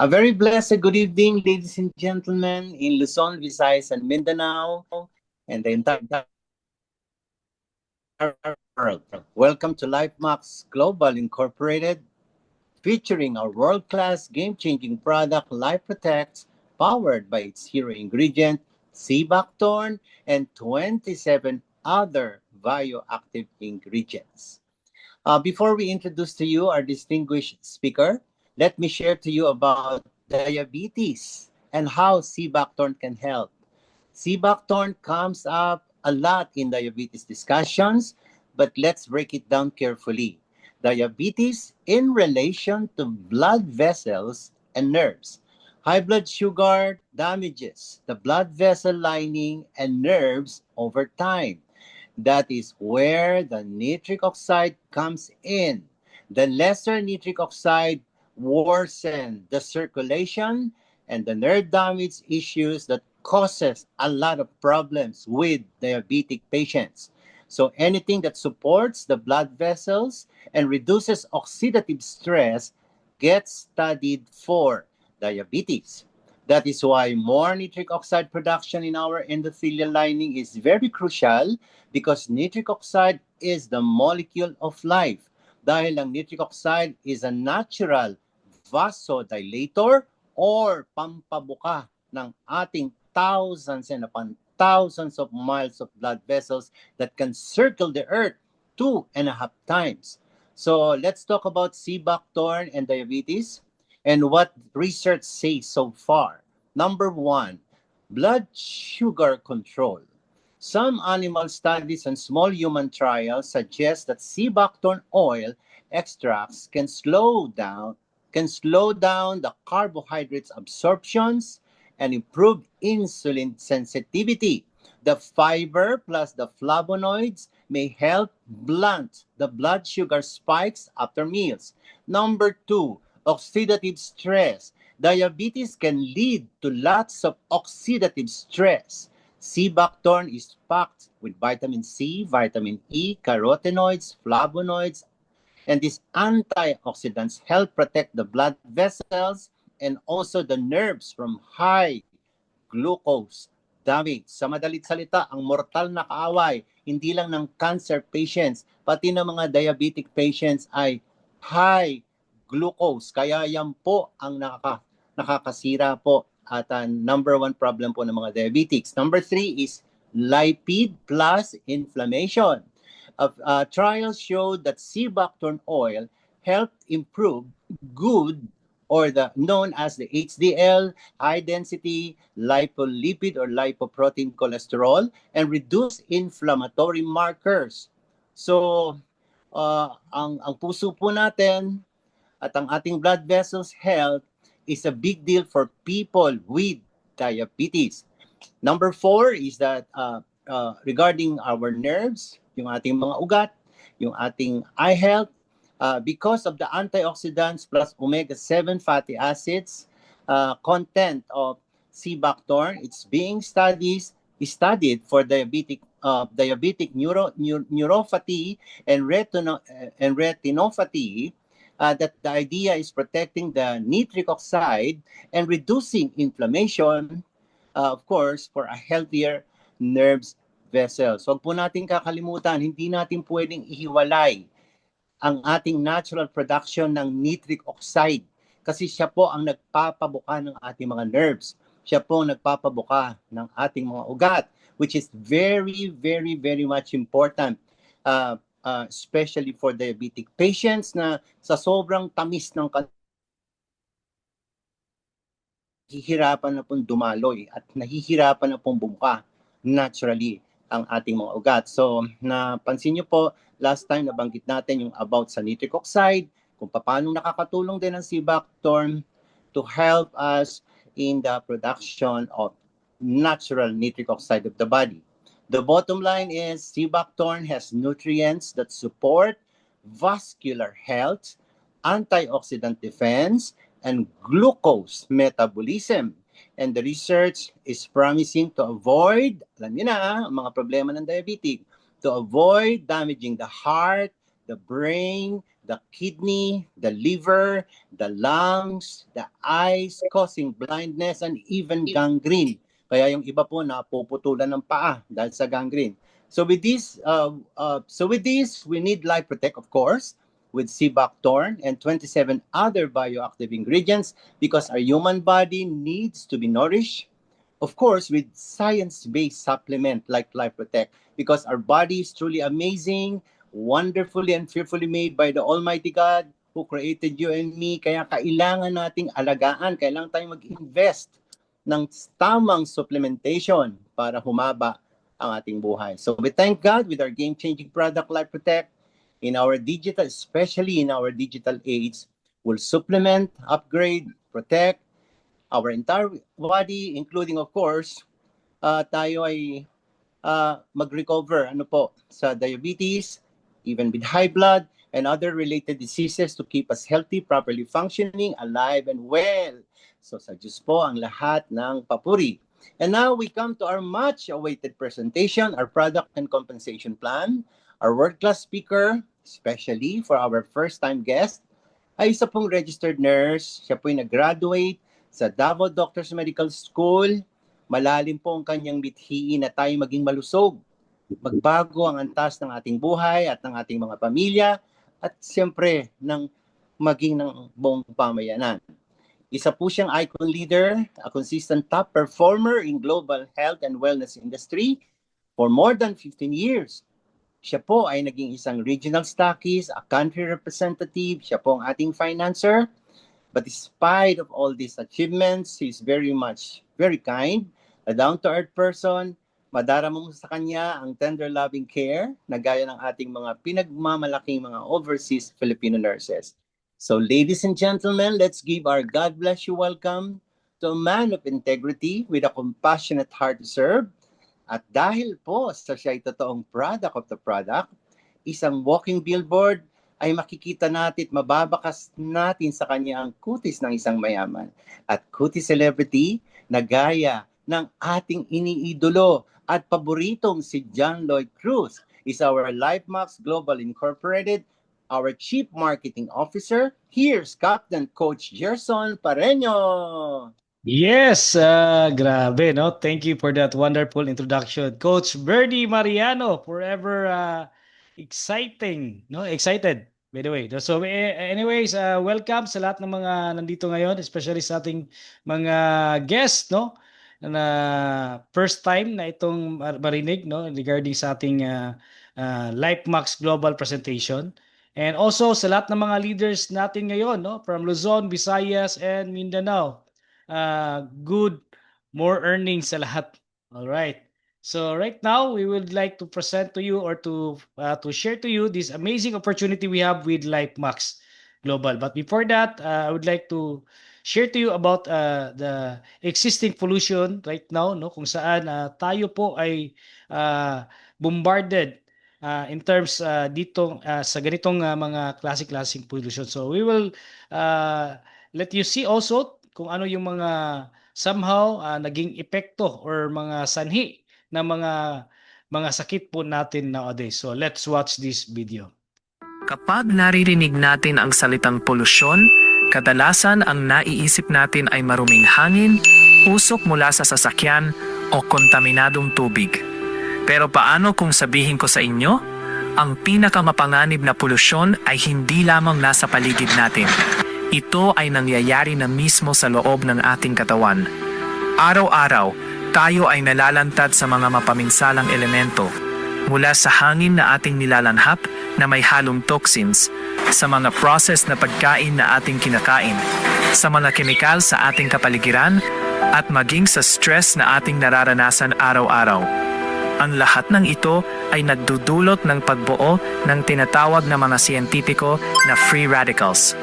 A very blessed good evening, ladies and gentlemen, in Luzon, Visayas, and Mindanao, and the entire world. Welcome to LifeMax Global Incorporated, featuring our world-class game-changing product, Life Protect, powered by its hero ingredient, Seabacthorn, and 27 other bioactive ingredients. Before we introduce to you our distinguished speaker, let me share to you about diabetes and how Seabacthorn can help. Seabacthorn comes up a lot in diabetes discussions, but let's break it down carefully. Diabetes in relation to blood vessels and nerves. High blood sugar damages the blood vessel lining and nerves over time. That is where the nitric oxide comes in. The lesser nitric oxide worsen the circulation and the nerve damage issues that causes a lot of problems with diabetic patients. So anything that supports the blood vessels and reduces oxidative stress gets studied for diabetes. That is why more nitric oxide production in our endothelial lining is very crucial because nitric oxide is the molecule of life. Dahil ang nitric oxide is a natural vasodilator or pampabuka ng ating thousands and upon thousands of miles of blood vessels that can circle the earth 2.5 times. So let's talk about Seabacthorn and diabetes and what research says so far. Number one, blood sugar control. Some animal studies and small human trials suggest that Seabacthorn oil extracts can slow down the carbohydrates absorptions and improve insulin sensitivity. The fiber plus the flavonoids may help blunt the blood sugar spikes after meals. Number two, oxidative stress. Diabetes can lead to lots of oxidative stress. Seabacthorn is packed with vitamin C, vitamin E, carotenoids, flavonoids, and these antioxidants help protect the blood vessels and also the nerves from high glucose damage. Sa madalit salita, ang mortal na kaaway, hindi lang ng cancer patients, pati ng mga diabetic patients ay high glucose. Kaya yan po ang nakakasira po at number one problem po ng mga diabetics. Number three is lipid plus inflammation. Trials showed that Seabacthorn oil helped improve good or the known as the HDL, high density lipolipid or lipoprotein cholesterol, and reduce inflammatory markers. So, ang puso po natin at ang ating blood vessels health is a big deal for people with diabetes. Number four is that regarding our nerves, yung ating mga ugat, yung ating eye health, because of the antioxidants plus omega-7 fatty acids content of Seabacthorn, it's being studied for diabetic neuropathy and retinopathy. That the idea is protecting the nitric oxide and reducing inflammation, of course, for a healthier nerves vessels. So, huwag po natin kakalimutan, hindi natin pwedeng ihiwalay ang ating natural production ng nitric oxide kasi siya po ang nagpapabuka ng ating mga nerves. Siya po ang nagpapabuka ng ating mga ugat, which is very, very, very much important, especially for diabetic patients na sa sobrang tamis ng nahihirapan na pong dumaloy at nahihirapan na pong bumuka naturally ang ating mga ugat. So, napansin nyo po, last time nabanggit natin yung about sa nitric oxide, kung paano nakakatulong din ang Seabacthorn to help us in the production of natural nitric oxide of the body. The bottom line is Seabacthorn has nutrients that support vascular health, antioxidant defense, and glucose metabolism. And the research is promising to avoid, alam niyo na, mga problema ng diabetic, to avoid damaging the heart, the brain, the kidney, the liver, the lungs, the eyes, causing blindness and even gangrene. Kaya yung iba po napuputulan ng paa dahil sa gangrene. So with this, we need Life Protect, of course, with Cibactorn and 27 other bioactive ingredients because our human body needs to be nourished. Of course, with science-based supplement like Life Protect because our body is truly amazing, wonderfully and fearfully made by the Almighty God who created you and me. Kaya kailangan nating alagaan, kailangan tayong mag-invest ng tamang supplementation para humaba ang ating buhay. So we thank God with our game-changing product Life Protect in our digital, especially in our digital age, will supplement, upgrade, protect our entire body, including of course, tayo ay mag-recover sa diabetes, even with high blood and other related diseases to keep us healthy, properly functioning, alive, and well. So sa Diyos po ang lahat ng papuri. And now we come to our much-awaited presentation, our product and compensation plan. Our world-class speaker, especially for our first-time guest, ay isa pong registered nurse. Siya po ay nag-graduate sa Davao Doctors Medical School. Malalim po ang kanyang mithiin na tayo maging malusog. Magbago ang antas ng ating buhay at ng ating mga pamilya at siyempre maging ng buong pamayanan. Isa po siyang icon leader, a consistent top performer in global health and wellness industry for more than 15 years. Siya po ay naging isang regional stockist, a country representative, siya po ang ating financer. But despite of all these achievements, he is very kind, a down-to-earth person. Madarama mo sa kanya ang tender loving care na gaya ng ating mga pinagmamalaking mga overseas Filipino nurses. So ladies and gentlemen, let's give our God bless you welcome to a man of integrity with a compassionate heart to serve. At dahil po sa siya ay totoong product of the product, isang walking billboard ay makikita natin at mababakas natin sa kanya ang kutis ng isang mayaman at kutis celebrity na gaya ng ating iniidolo at paboritong si John Lloyd Cruz is our LifeMax Global Incorporated, our Chief Marketing Officer. Here's Captain Coach Gerson Pareño. Yes, grabe, no? Thank you for that wonderful introduction. Coach Bernie Mariano, forever exciting, no? Excited, by the way. So anyways, welcome sa lahat ng mga nandito ngayon, especially sa ating mga guests, no? Na first time na itong marinig, no, regarding sa ating LifeMax Global presentation. And also sa lahat ng mga leaders natin ngayon, no, from Luzon, Visayas, and Mindanao. Good, more earnings sa lahat. All right. So right now, we would like to present to you or to share to you this amazing opportunity we have with LifeMax Global. But before that, I would like to share to you about the existing pollution right now, no, kung saan tayo po ay bombarded in terms dito sa ganitong mga klaseng pollution. So we will let you see also kung ano yung mga somehow naging epekto or mga sanhi ng mga sakit po natin nowadays. So let's watch this video. Kapag naririnig natin ang salitang polusyon, kadalasan ang naiisip natin ay maruming hangin, usok mula sa sasakyan, o kontaminadong tubig. Pero paano kung sabihin ko sa inyo, ang pinakamapanganib na polusyon ay hindi lamang nasa paligid natin. Ito ay nangyayari na mismo sa loob ng ating katawan. Araw-araw, tayo ay nalalantad sa mga mapaminsalang elemento, mula sa hangin na ating nilalanghap na may halong toxins, sa mga process na pagkain na ating kinakain, sa mga kemikal sa ating kapaligiran, at maging sa stress na ating nararanasan araw-araw. Ang lahat ng ito ay nagdudulot ng pagbuo ng tinatawag na mga siyentipiko na free radicals.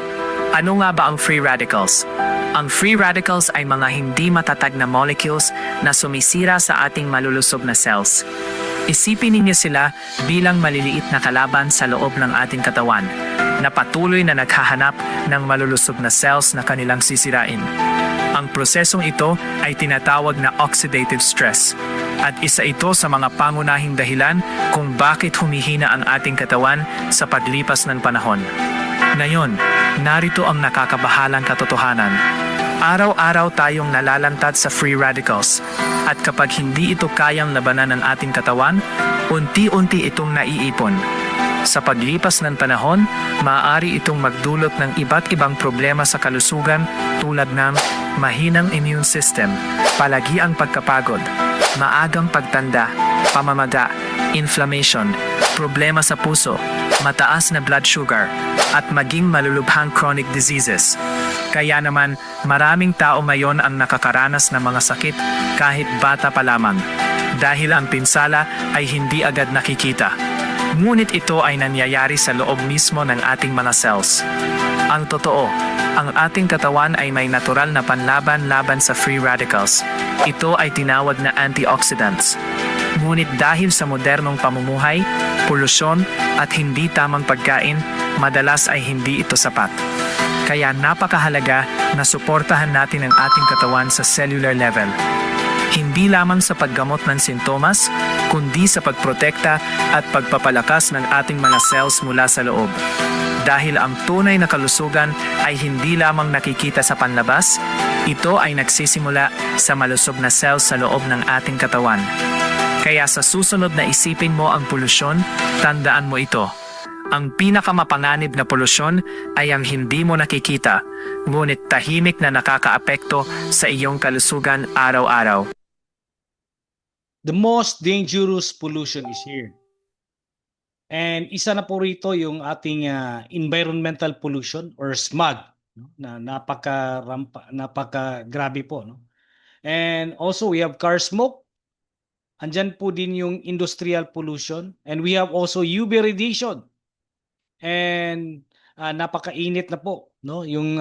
Ano nga ba ang free radicals? Ang free radicals ay mga hindi matatag na molecules na sumisira sa ating malulusog na cells. Isipin ninyo sila bilang maliliit na kalaban sa loob ng ating katawan na patuloy na naghahanap ng malulusog na cells na kanilang sisirain. Ang prosesong ito ay tinatawag na oxidative stress at isa ito sa mga pangunahing dahilan kung bakit humihina ang ating katawan sa paglipas ng panahon. Ngayon, narito ang nakakabahalang katotohanan. Araw-araw tayong nalalantad sa free radicals, at kapag hindi ito kayang labanan ng ating katawan, unti-unti itong naiipon. Sa paglipas ng panahon, maaari itong magdulot ng iba't ibang problema sa kalusugan tulad ng mahinang immune system, palagiang pagkapagod, maagang pagtanda, pamamaga, inflammation, problema sa puso, mataas na blood sugar, at maging malulubhang chronic diseases. Kaya naman, maraming tao ngayon ang nakakaranas ng mga sakit kahit bata pa lamang, dahil ang pinsala ay hindi agad nakikita. Ngunit ito ay nangyayari sa loob mismo ng ating mga cells. Ang totoo, ang ating katawan ay may natural na panlaban laban sa free radicals. Ito ay tinawag na antioxidants. Ngunit dahil sa modernong pamumuhay, polusyon at hindi tamang pagkain, madalas ay hindi ito sapat. Kaya napakahalaga na suportahan natin ang ating katawan sa cellular level. Hindi lamang sa paggamot ng sintomas, kundi sa pagprotekta at pagpapalakas ng ating mga cells mula sa loob. Dahil ang tunay na kalusugan ay hindi lamang nakikita sa panlabas, ito ay nagsisimula sa malusog na cells sa loob ng ating katawan. Kaya sa susunod na isipin mo ang polusyon, tandaan mo ito. Ang pinakamapanganib na polusyon ay ang hindi mo nakikita, ngunit tahimik na nakakaapekto sa iyong kalusugan araw-araw. The most dangerous pollution is here. And isa na po rito yung ating environmental pollution or smog, no? Na napaka-grabe po, no? And also we have car smoke. Andyan po din yung industrial pollution, and we have also UV radiation. And napakainit na po, no? Yung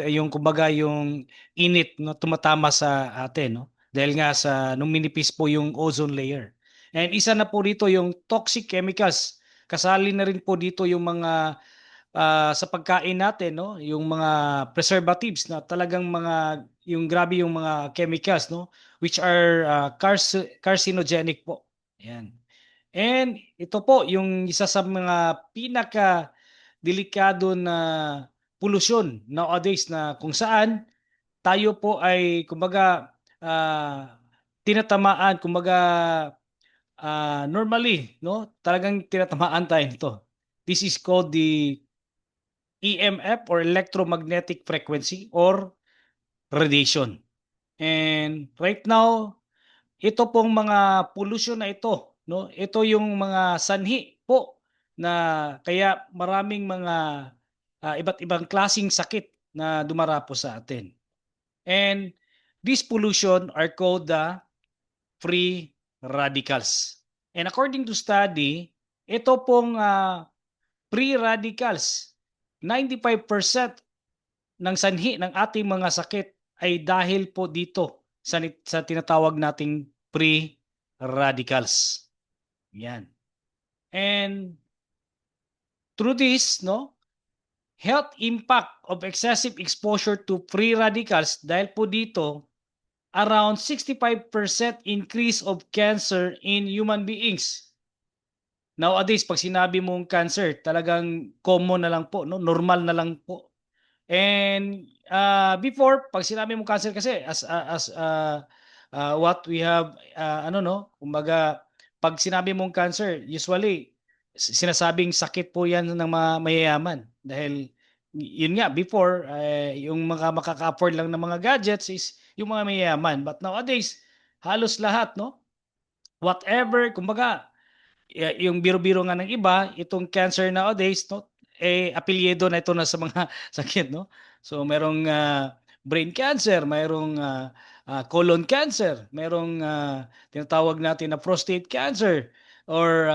yung kumbaga yung init, no, tumatama sa atin, no? Dahil nga sa nung minipis po yung ozone layer. And isa na po rito yung toxic chemicals. Kasali na rin po dito yung mga sa pagkain natin, no? Yung mga preservatives na talagang yung grabe yung mga chemicals, no? Which are carcinogenic po. Ayan. And ito po yung isa sa mga pinaka delikado na pollution nowadays, na kung saan tayo po ay kumbaga tinatamaan, kumbaga normally, no? Talagang tinatamaan tayo nito. This is called the EMF or electromagnetic frequency or radiation. And right now, ito pong mga pollution na ito, no? Ito yung mga sanhi po na kaya maraming mga iba't ibang klasing sakit na dumarapo sa atin. And these pollution are called the free radicals. And according to study, ito pong free radicals, 95% ng sanhi ng ating mga sakit ay dahil po dito sa tinatawag nating free radicals. Yan. And through this, no, health impact of excessive exposure to free radicals, dahil po dito, around 65% increase of cancer in human beings. Nowadays, pag sinabi mong cancer, talagang common na lang po, no? Normal na lang po. And before, pag sinabi mong cancer kasi, what we have, kumbaga, pag sinabi mong cancer, usually, sinasabing sakit po yan ng mga mayayaman. Dahil, yun nga, before, yung mga makaka-afford lang ng mga gadgets is yung mga mayayaman. But nowadays, halos lahat, no? Whatever, kumbaga, yung biro-biro nga ng iba, itong cancer nowadays, no? Apelyido na ito na sa mga sakit, no? So, merong brain cancer, merong colon cancer, merong tinatawag natin na prostate cancer, or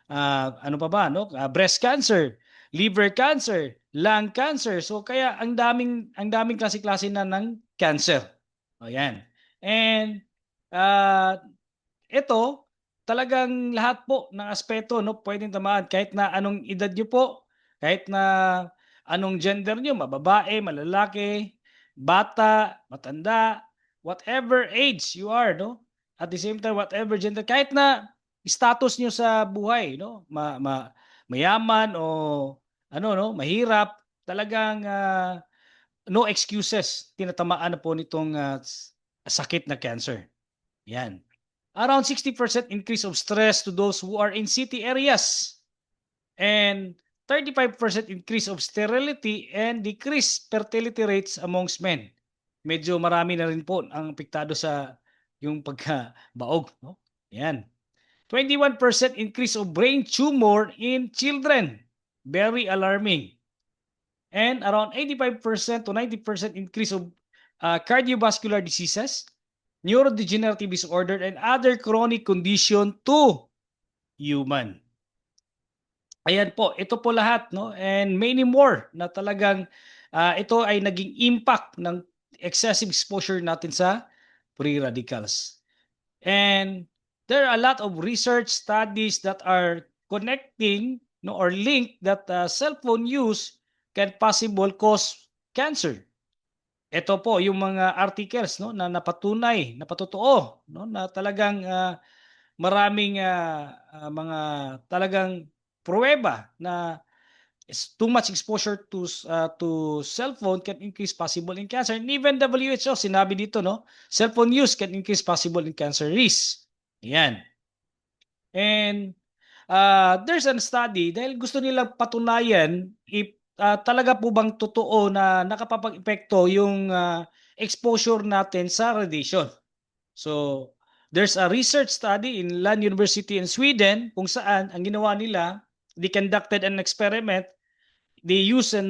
ano pa ba, no? Breast cancer, liver cancer, lung cancer. So kaya ang daming klase-klase na ng cancer. Ayan. And ito talagang lahat po ng aspeto, no, pwedeng tamaan kahit na anong edad niyo po, kahit na anong gender niyo, mababae, malalaki, bata, matanda, whatever age you are, no? At the same time, whatever gender, kahit na status niyo sa buhay, no? Mayaman o mahirap, talagang no excuses, tinatamaan na po nitong sakit na cancer. Yan. Around 60% increase of stress to those who are in city areas. And 35% increase of sterility and decreased fertility rates amongst men. Medyo marami na rin po ang apektado sa yung pagkabaog. No? Yan. 21% increase of brain tumor in children. Very alarming. And around 85% to 90% increase of cardiovascular diseases, neurodegenerative disorder, and other chronic condition to human. Ayan po, ito po lahat, no? And many more na talagang ito ay naging impact ng excessive exposure natin sa free radicals. And there are a lot of research studies that are connecting, no, or link that cell phone use can possible cause cancer. Ito po yung mga articles, no, na napatunay, napatotoo, no, na talagang maraming mga talagang pruweba na too much exposure to cellphone can increase possible in cancer. And even WHO sinabi dito, no, cellphone use can increase possible in cancer risk. Yan. And there's a study dahil gusto nilang patunayan if talaga po bang totoo na nakapapag-epekto yung exposure natin sa radiation. So, there's a research study in Lund University in Sweden kung saan ang ginawa nila, they conducted an experiment. They use a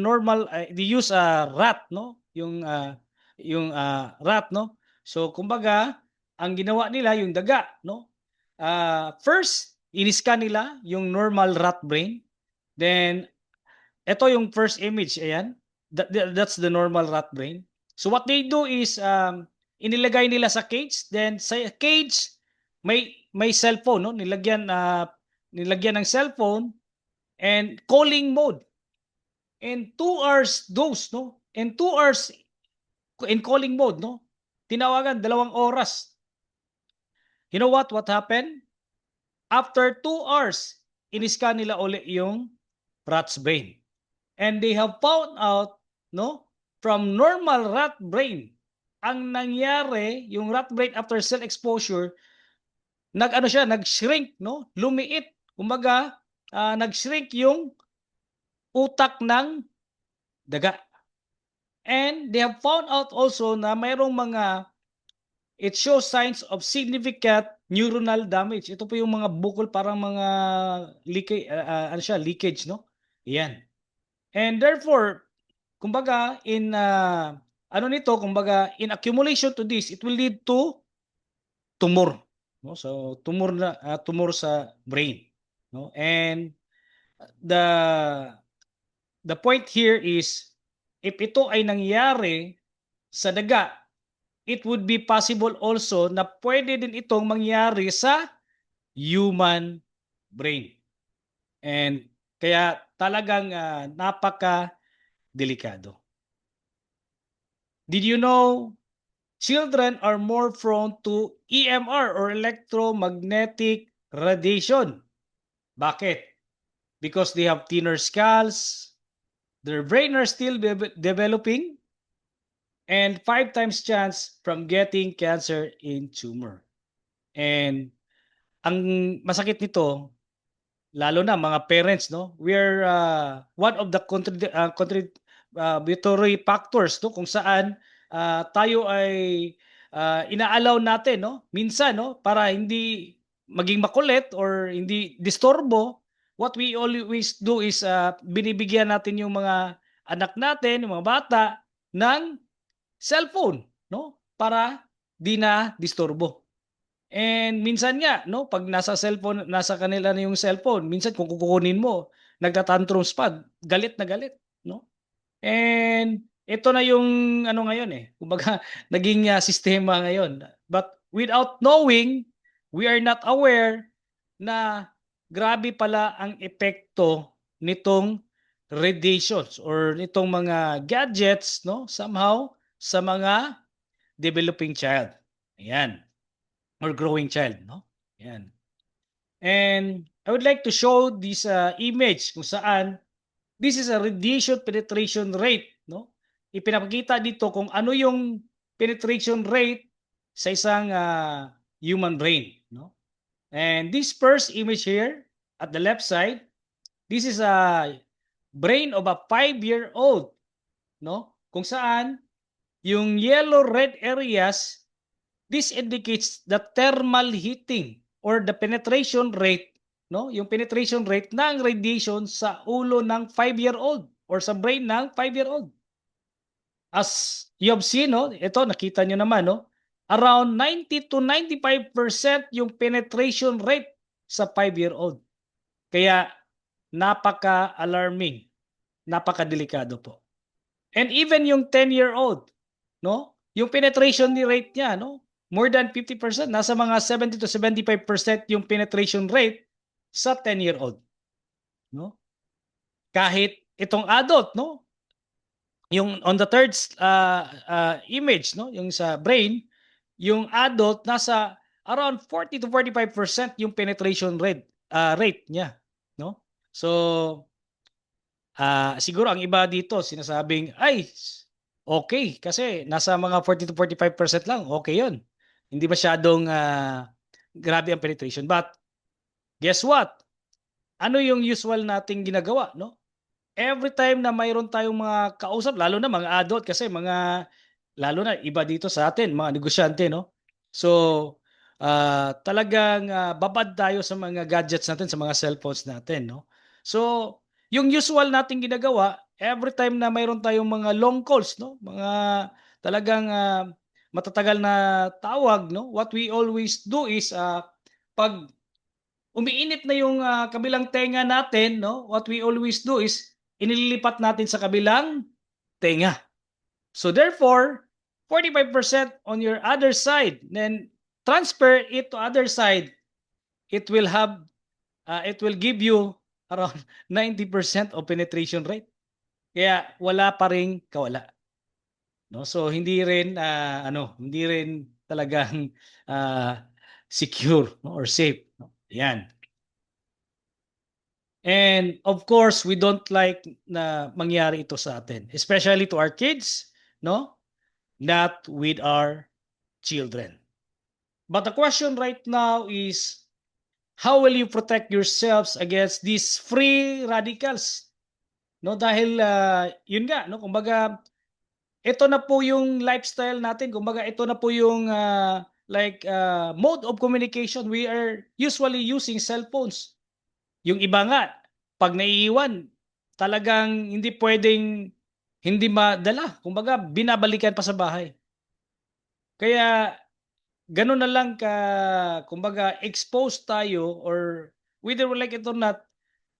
rat, no? Yung rat, no? So, kumbaga, ang ginawa nila yung daga, no? First, in-scan nila yung normal rat brain. Then, ito yung first image, ayan. That's the normal rat brain. So what they do is inilagay nila sa cage, then sa cage may cellphone, no? Nilagyan ng cellphone and calling mode. And 2 hours dose, no? And 2 hours in calling mode, no? Tinawagan 2 oras. You know what happened? After 2 hours, in-scan nila uli yung rat's brain. And they have found out, no, from normal rat brain, ang nangyari, yung rat brain after cell exposure, nag-shrink, no? Lumiit. Kumbaga, nag-shrink yung utak ng daga. And they have found out also na mayroong it shows signs of significant neuronal damage. Ito po yung mga bukol, parang mga leakage, no? Yan. And therefore, kumbaga in accumulation to this, it will lead to tumor, no? So tumor sa brain, no? And the point here is if ito ay nangyari sa daga, it would be possible also na pwede din itong mangyari sa human brain. And kaya talagang napaka-delikado. Did you know children are more prone to EMR or electromagnetic radiation? Bakit? Because they have thinner skulls, their brain are still developing, and 5 times chance from getting cancer in tumor. And ang masakit nito, lalo na mga parents, no, we're one of the contributory factors, no, kung saan tayo ay inaalaw natin, no, minsan, no, para hindi maging makulit or hindi disturbo, what we always do is binibigyan natin yung mga anak natin, yung mga bata ng cellphone, no, para di na disturbo. And minsan nga, no, pag nasa kanila na yung cellphone, minsan kung kukunin mo, nagtatantrums pa, galit na galit, no? And ito na yung ngayon kumbaga naging sistema ngayon. But without knowing, we are not aware na grabe pala ang epekto nitong radiations or nitong mga gadgets, no, somehow sa mga developing child. Ayan. Or growing child, no? Yan. And I would like to show this image kung saan this is a radiation penetration rate, no? Ipinapakita dito kung ano yung penetration rate sa isang human brain, no? And this first image here at the left side, this is a brain of a 5-year-old, no? Kung saan yung yellow red areas, this indicates the thermal heating or the penetration rate, no? Yung penetration rate ng radiation sa ulo ng 5-year-old or sa brain ng 5-year-old. As you have seen, no? Ito nakita nyo naman, no? Around 90 to 95% yung penetration rate sa 5-year-old. Kaya napaka-alarming, napaka-delikado po. And even yung 10-year-old, no? Yung penetration rate niya, no? More than 50%, nasa mga 70 to 75% yung penetration rate sa 10-year-old. No? Kahit itong adult, no? Yung on the third image, no? Yung sa brain, yung adult nasa around 40 to 45% yung penetration rate niya, no? So siguro ang iba dito sinasabing ay okay kasi nasa mga 40 to 45% lang, okay 'yun. Hindi masyadong grabe ang penetration. But guess what? Ano yung usual nating ginagawa, no? Every time na mayroon tayong mga kausap, lalo na mga adult kasi lalo na iba dito sa atin, mga negosyante, no? So, talagang babad tayo sa mga gadgets natin, sa mga cellphones natin, no? So, yung usual nating ginagawa, every time na mayroon tayong mga long calls, no? Mga talagang matatagal na tawag, no? What we always do is pag umiinit na yung kabilang tenga natin, no? What we always do is inililipat natin sa kabilang tenga. So therefore, 45% on your other side, then transfer it to other side. It will give you around 90% of penetration rate. Kaya wala pa ring kawala. No? So hindi rin hindi rin talagang secure, no? Or safe, no? Yan. And of course, we don't like na mangyari ito sa atin, especially to our kids, no? Not with our children. But the question right now is, how will you protect yourselves against these free radicals? No, dahil yun nga, no, kumbaga ito na po yung lifestyle natin, kumbaga ito na po yung mode of communication. We are usually using cellphones. Yung iba nga, pag naiiwan, talagang hindi pwedeng hindi madala. Kumbaga, binabalikan pa sa bahay. Kaya, gano'n na lang kumbaga, exposed tayo or whether we like it or not,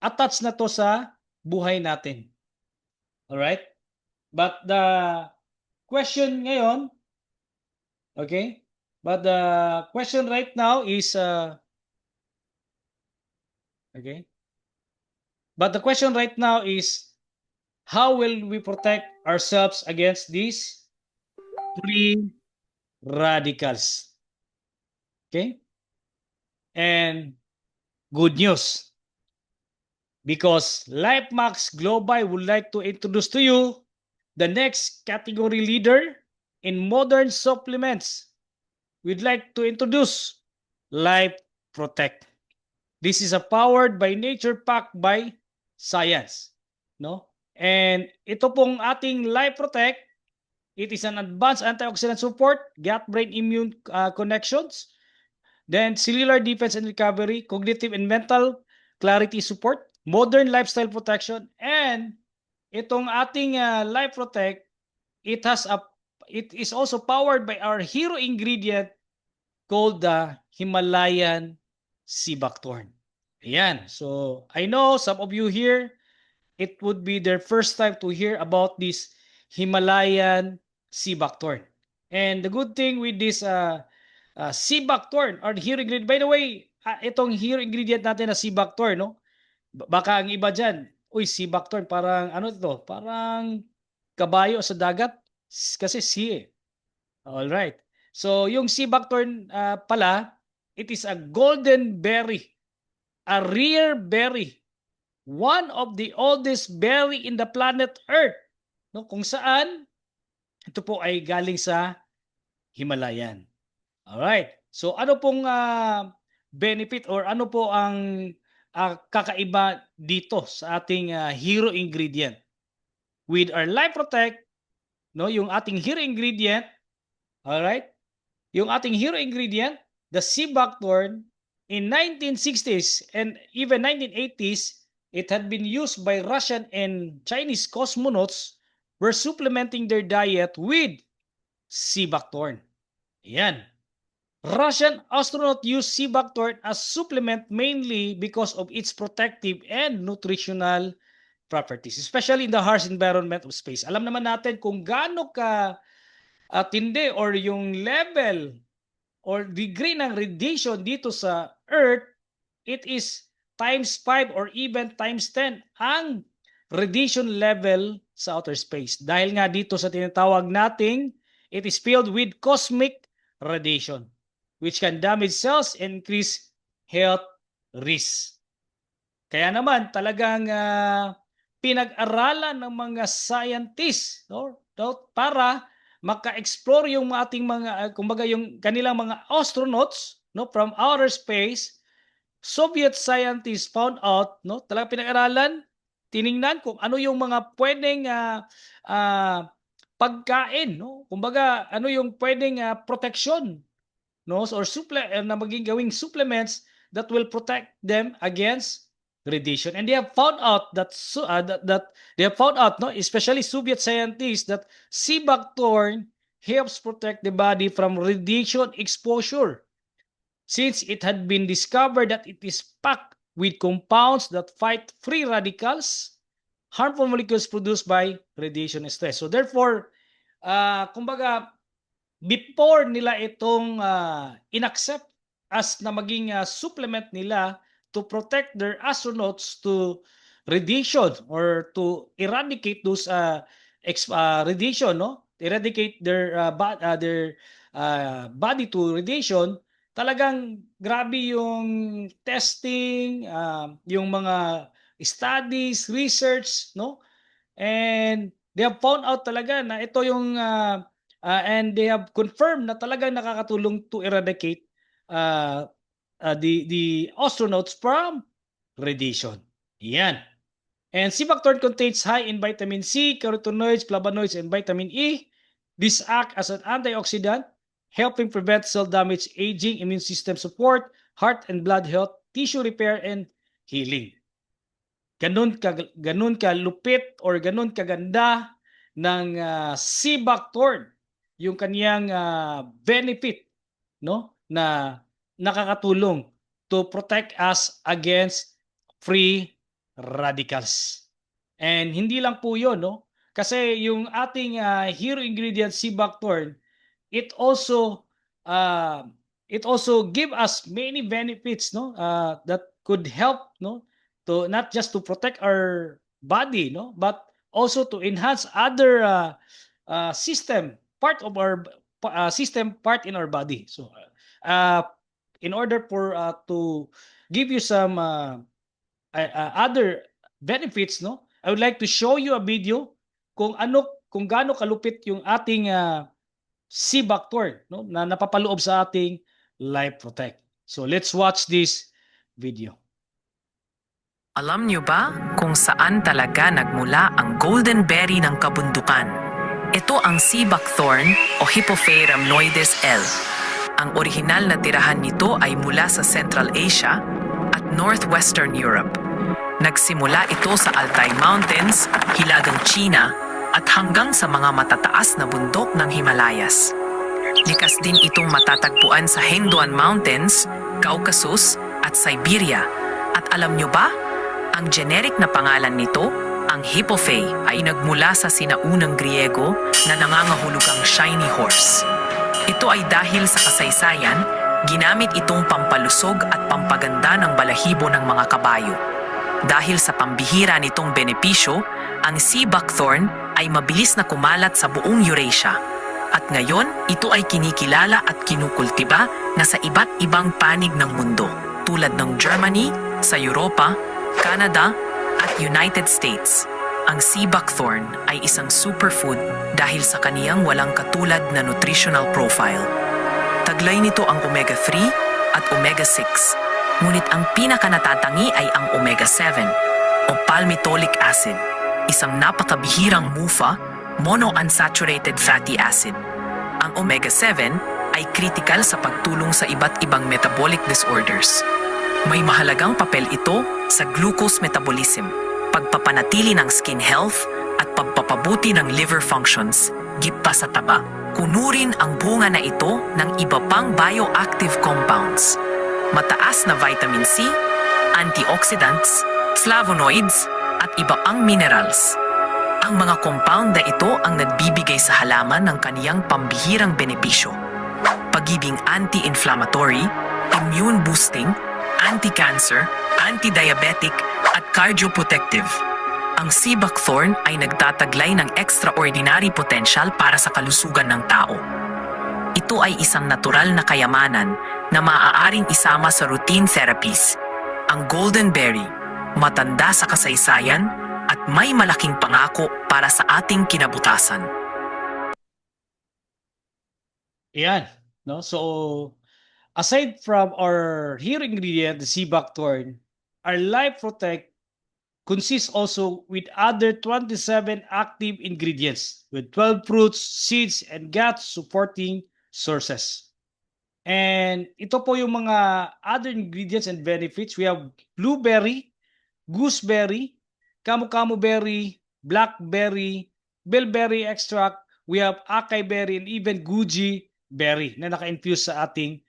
attached na to sa buhay natin. Alright? But the question ngayon, okay? But the question right now is, okay? But the question right now is, how will we protect ourselves against these free radicals? Okay? And good news, because LifeMax Global would like to introduce to you the next category leader in modern supplements. We'd like to introduce Life Protect. This is a powered by nature, packed by science, no? And ito pong ating Life Protect, it is an advanced antioxidant support, gut-brain immune connections, then cellular defense and recovery, cognitive and mental clarity support, modern lifestyle protection, and itong ating Life Protect, it is also powered by our hero ingredient called the Himalayan sea buckthorn. Ayan. So, I know some of you here, it would be their first time to hear about this Himalayan sea buckthorn. And the good thing with this sea buckthorn or hero ingredient, by the way, itong hero ingredient natin na sea buckthorn, no? Baka ang iba dyan, uy, sea buckthorn, parang ano to? Parang kabayo sa dagat kasi sea. All right. So, yung sea buckthorn pala, it is a golden berry, a rare berry, one of the oldest berry in the planet Earth, no, kung saan ito po ay galing sa Himalayan. Alright. So ano pong benefit or ano po ang kakaiba dito sa ating hero ingredient? With our Life Protect, no, yung ating hero ingredient, alright? Yung ating hero ingredient, the sea buckthorn, in 1960s and even 1980s, it had been used by Russian and Chinese cosmonauts were supplementing their diet with sea buckthorn. Yan. Russian astronaut used sea buckthorn as supplement mainly because of its protective and nutritional properties, especially in the harsh environment of space. Alam naman natin kung gaano ka tindi or yung level or degree ng radiation dito sa Earth, it is times 5 or even times 10 ang radiation level sa outer space. Dahil nga dito sa tinatawag nating, it is filled with cosmic radiation, which can damage cells and increase health risks. Kaya naman talagang pinag-aralan ng mga scientists, no, para maka-explore yung ating mga kumbaga yung kanilang mga astronauts, no, from outer space. Soviet scientists found out, no, talagang pinag-aralan, tiningnan kung ano yung mga pwedeng pagkain, no, kumbaga ano yung pwedeng protection, no, or na maging gawing supplements that will protect them against radiation. And they have found out that no, especially Soviet scientists, that sea buckthorn helps protect the body from radiation exposure, since it had been discovered that it is packed with compounds that fight free radicals, harmful molecules produced by radiation stress. So therefore, kumbaga, before nila itong inaccept as na maging supplement nila to protect their astronauts to radiation or to eradicate those radiation, no? Eradicate their body to radiation. Talagang grabe yung testing, yung mga studies, research, no? And they have found out talaga na ito yung and they have confirmed na talagang nakakatulong to eradicate the astronauts from radiation. Yan. And sea buckthorn contains high in vitamin C, carotenoids, flavonoids, and vitamin E. These act as an antioxidant, helping prevent cell damage, aging, immune system support, heart and blood health, tissue repair, and healing. Ganun ka lupit or ganun kaganda ng sea buckthorn yung kaniyang benefit, no, na nakakatulong to protect us against free radicals. And hindi lang po 'yon, no? Kasi yung ating hero ingredient sea buckthorn, it also give us many benefits, no? That could help, no, to not just to protect our body, no, but also to enhance other system part of our system part in our body. So in order for to give you some other benefits, no, I would like to show you a video kung gaano kalupit yung ating sea buckthorn, no, na napapaloob sa ating Life Protect. So let's watch this video. Alam niyo ba kung saan talaga nagmula ang golden berry ng kabundukan? Ito ang sea buckthorn o Hippophae rhamnoides L. Ang orihinal na tirahan nito ay mula sa Central Asia at Northwestern Europe. Nagsimula ito sa Altai Mountains, Hilagang China, at hanggang sa mga matataas na bundok ng Himalayas. Likas din itong matatagpuan sa Hengduan Mountains, Caucasus, at Siberia. At alam nyo ba, ang generic na pangalan nito, ang Hippophae, ay nagmula sa sinaunang Griego na nangangahulugang shiny horse. Ito ay dahil sa kasaysayan, ginamit itong pampalusog at pampaganda ng balahibo ng mga kabayo. Dahil sa pambihira nitong benepisyo, ang sea buckthorn ay mabilis na kumalat sa buong Eurasia. At ngayon, ito ay kinikilala at kinukultiba na sa iba't ibang panig ng mundo, tulad ng Germany, sa Europa, Canada, At United States, ang sea buckthorn ay isang superfood dahil sa kaniyang walang katulad na nutritional profile. Taglay nito ang omega-3 at omega-6, ngunit ang pinakanatatangi ay ang omega-7 o palmitoleic acid, isang napakabihirang MUFA, monounsaturated fatty acid. Ang omega-7 ay critical sa pagtulong sa iba't ibang metabolic disorders. May mahalagang papel ito sa glucose metabolism, pagpapanatili ng skin health at pagpapabuti ng liver functions, git pa sa taba. Kunurin ang bunga na ito ng iba pang bioactive compounds. Mataas na vitamin C, antioxidants, flavonoids, at iba pang minerals. Ang mga compound na ito ang nagbibigay sa halaman ng kaniyang pambihirang benepisyo. Pagiging anti-inflammatory, immune boosting, anti-cancer, anti-diabetic, at cardioprotective. Ang sea buckthorn ay nagtataglay ng extraordinary potential para sa kalusugan ng tao. Ito ay isang natural na kayamanan na maaaring isama sa routine therapies. Ang golden berry, matanda sa kasaysayan at may malaking pangako para sa ating kinabukasan. Yan, no? So aside from our here ingredient, the sea buckthorn, our Life Protect consists also with other 27 active ingredients with 12 fruits, seeds, and gut supporting sources. And ito po yung mga other ingredients and benefits. We have blueberry, gooseberry, camu berry, blackberry, bilberry extract. We have acai berry and even goji berry na naka-infuse sa ating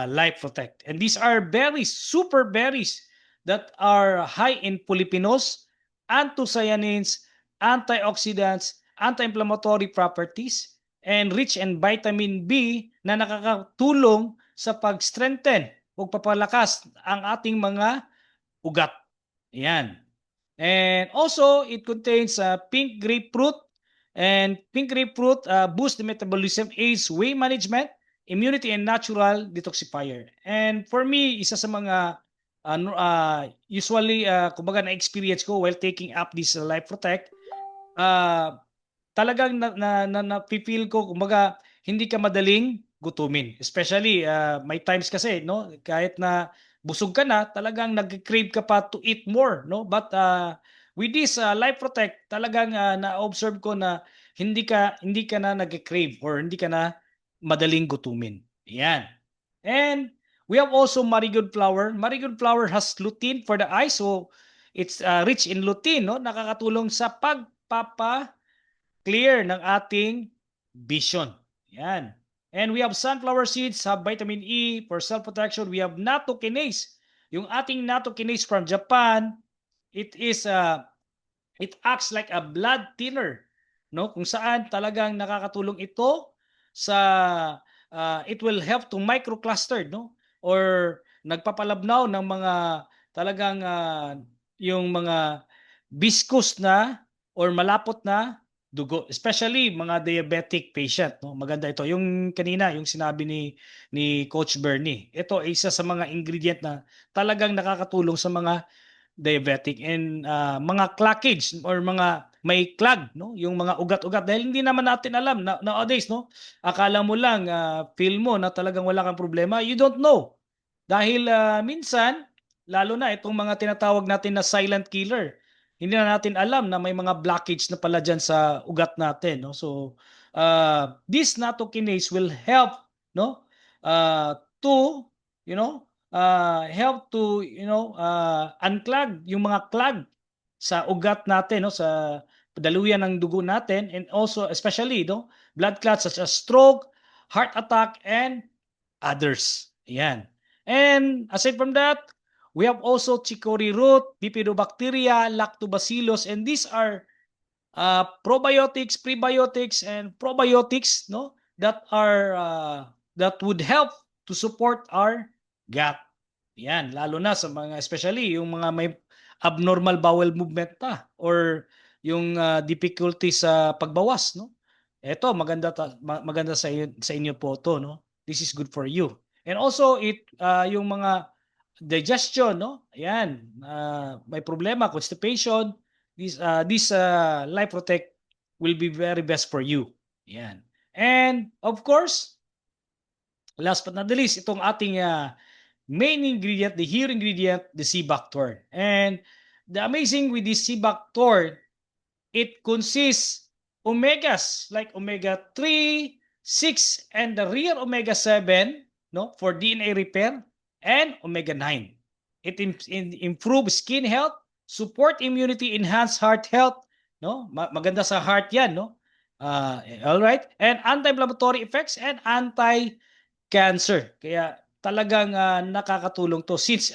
Life Protect. And these are berries, super berries, that are high in polyphenols, anthocyanins, antioxidants, anti-inflammatory properties, and rich in vitamin B na nakakatulong sa pag-strengthen o papalakas ang ating mga ugat. Ayan. And also, it contains pink grapefruit, and pink grapefruit boosts the metabolism, aids weight management, immunity, and natural detoxifier. And for me, isa sa mga usually kumbaga na-experience ko while taking up this Life Protect, talagang na-feel ko kumbaga hindi ka madaling gutumin. Especially may times kasi, no, kahit na busog ka na, talagang nag-crave ka pa to eat more, no? But with this Life Protect, talagang na-observe ko na hindi ka na nag-crave or hindi ka na madaling gutumin. Yan. And we have also marigold flower. Marigold flower has lutein for the eye, so it's rich in lutein, no? Nakakatulong sa pagpapa-clear ng ating vision. Yan. And we have sunflower seeds, have vitamin E for cell protection. We have nattokinase. Yung ating nattokinase from Japan, it acts like a blood thinner, no? Kung saan talagang nakakatulong ito sa it will help to microcluster, no? Or nagpapalabnaw ng mga talagang yung mga viscous na or malapot na dugo, especially mga diabetic patient, no? Maganda ito. Yung kanina, yung sinabi ni Coach Bernie, ito ay isa sa mga ingredient na talagang nakakatulong sa mga diabetic and mga clackage or mga may clog, no? Yung mga ugat-ugat, dahil hindi naman natin alam nowadays, no? Akala mo lang feel mo na talagang wala kang problema, you don't know. Dahil minsan lalo na itong mga tinatawag natin na silent killer, hindi na natin alam na may mga blockage na pala diyan sa ugat natin, no? So this nattokinase will help, no? To help to unclog yung mga clog sa ugat natin, no, sa daluyan ng dugo natin, and also especially, no, blood clots such as stroke, heart attack, and others. Ayan. And aside from that, we have also chicory root, bifidobacteria, lactobacillus, and these are probiotics, prebiotics, and probiotics, no, that would help to support our gut. Yan, lalo na sa mga, especially yung mga may abnormal bowel movement na or yung difficulty sa pagbawas, no? Ito maganda sa inyo po to, no? This is good for you. And also yung mga digestion, no? Ayan, may problema, constipation, this Life Protect will be very best for you. Ayan. And of course, last but not the least, itong ating main ingredient, the hero ingredient, the sea buckthorn. And the amazing with this sea buckthorn, it consists omegas like omega 3, 6, and the rare omega 7, no, for DNA repair, and omega 9. It improves skin health, support immunity, enhance heart health, no? Maganda sa heart 'yan, no? All right? And anti-inflammatory effects and anti-cancer. Kaya talagang nakakatulong 'to since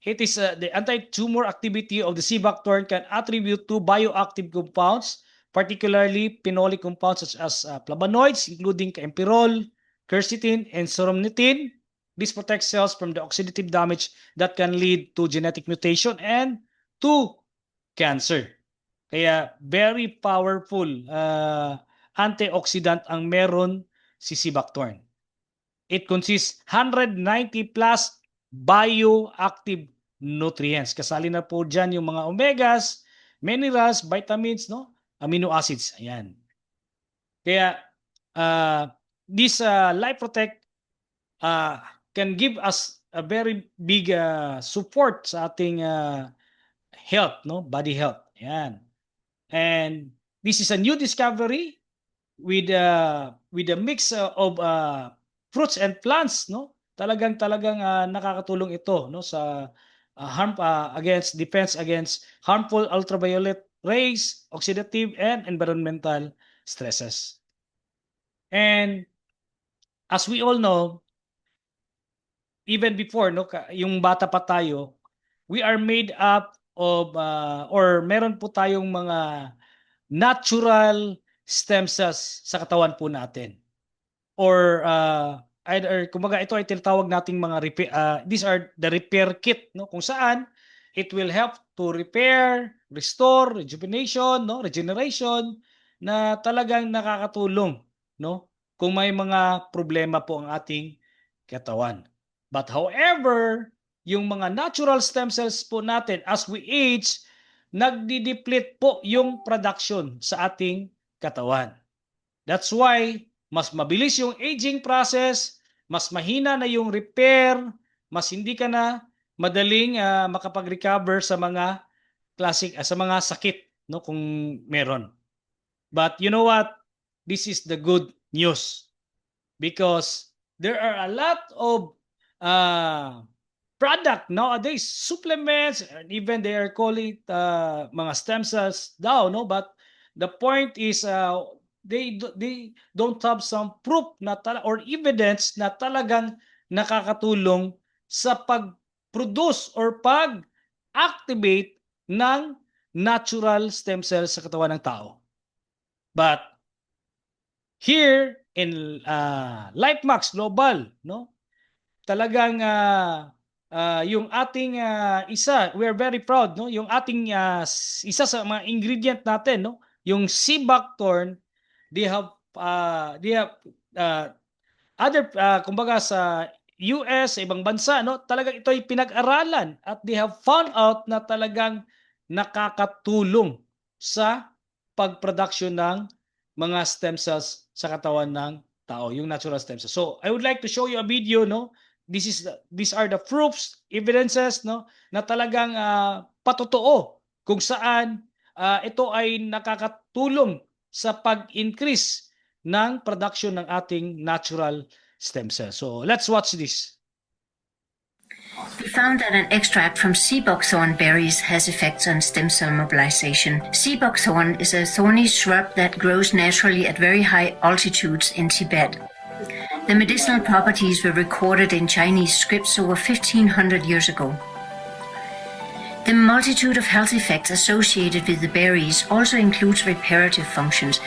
it is the anti-tumor activity of the sea buckthorn can attribute to bioactive compounds, particularly phenolic compounds such as flavonoids, including campyrrol, quercetin, and soramnitin. This protects cells from the oxidative damage that can lead to genetic mutation and to cancer. Kaya very powerful antioxidant ang meron si sea buckthorn. It consists 190 plus bioactive nutrients. Kasali na po dyan yung mga omegas, minerals, vitamins, no? Amino acids. Ayan. Kaya this Life Protect can give us a very big support sa ating health, no? Body health. Ayan. And this is a new discovery with a mix of fruits and plants, no? Talagang nakakatulong ito, no, sa defense against harmful ultraviolet rays, oxidative and environmental stresses. And as we all know, even before, no, yung bata pa tayo, we are made up of or meron po tayong mga natural stem cells sa katawan po natin. Or either kumbaga ito ay tinatawag nating mga these are the repair kit, no, kung saan it will help to repair, restore, rejuvenation, no, regeneration, na talagang nakakatulong, no, kung may mga problema po ang ating katawan. But however, yung mga natural stem cells po natin as we age, nagdi-deplete po yung production sa ating katawan. That's why mas mabilis yung aging process, mas mahina na yung repair, mas hindi ka na madaling makapag-recover sa mga sa mga sakit, no, kung meron. But you know what? This is the good news because there are a lot of product nowadays, supplements, and even they are calling it mga stem cells daw, no? But the point is they don't have some proof na or evidence na talagang nakakatulong sa pag-produce or pag-activate ng natural stem cells sa katawan ng tao. But here in LifeMax Global, no? Talagang yung ating we are very proud, no? Yung ating isa sa mga ingredient natin, no? Yung sea buckthorn, they have other kumbaga sa US, sa ibang bansa, no? Talagang ito ay pinag-aralan at they have found out na talagang nakakatulong sa pag-production ng mga stem cells sa katawan ng tao, yung natural stem cells. So, I would like to show you a video, no? These are the proofs, evidences, no, na talagang patotoo kung saan ito ay nakakatulong sa pag-increase ng production ng ating natural stem cells. So let's watch this. We found that an extract from sea buckthorn berries has effects on stem cell mobilization. Sea buckthorn is a thorny shrub that grows naturally at very high altitudes in Tibet. The medicinal properties were recorded in Chinese scripts over 1,500 years ago. The multitude of health effects associated with the berries also includes reparative functions.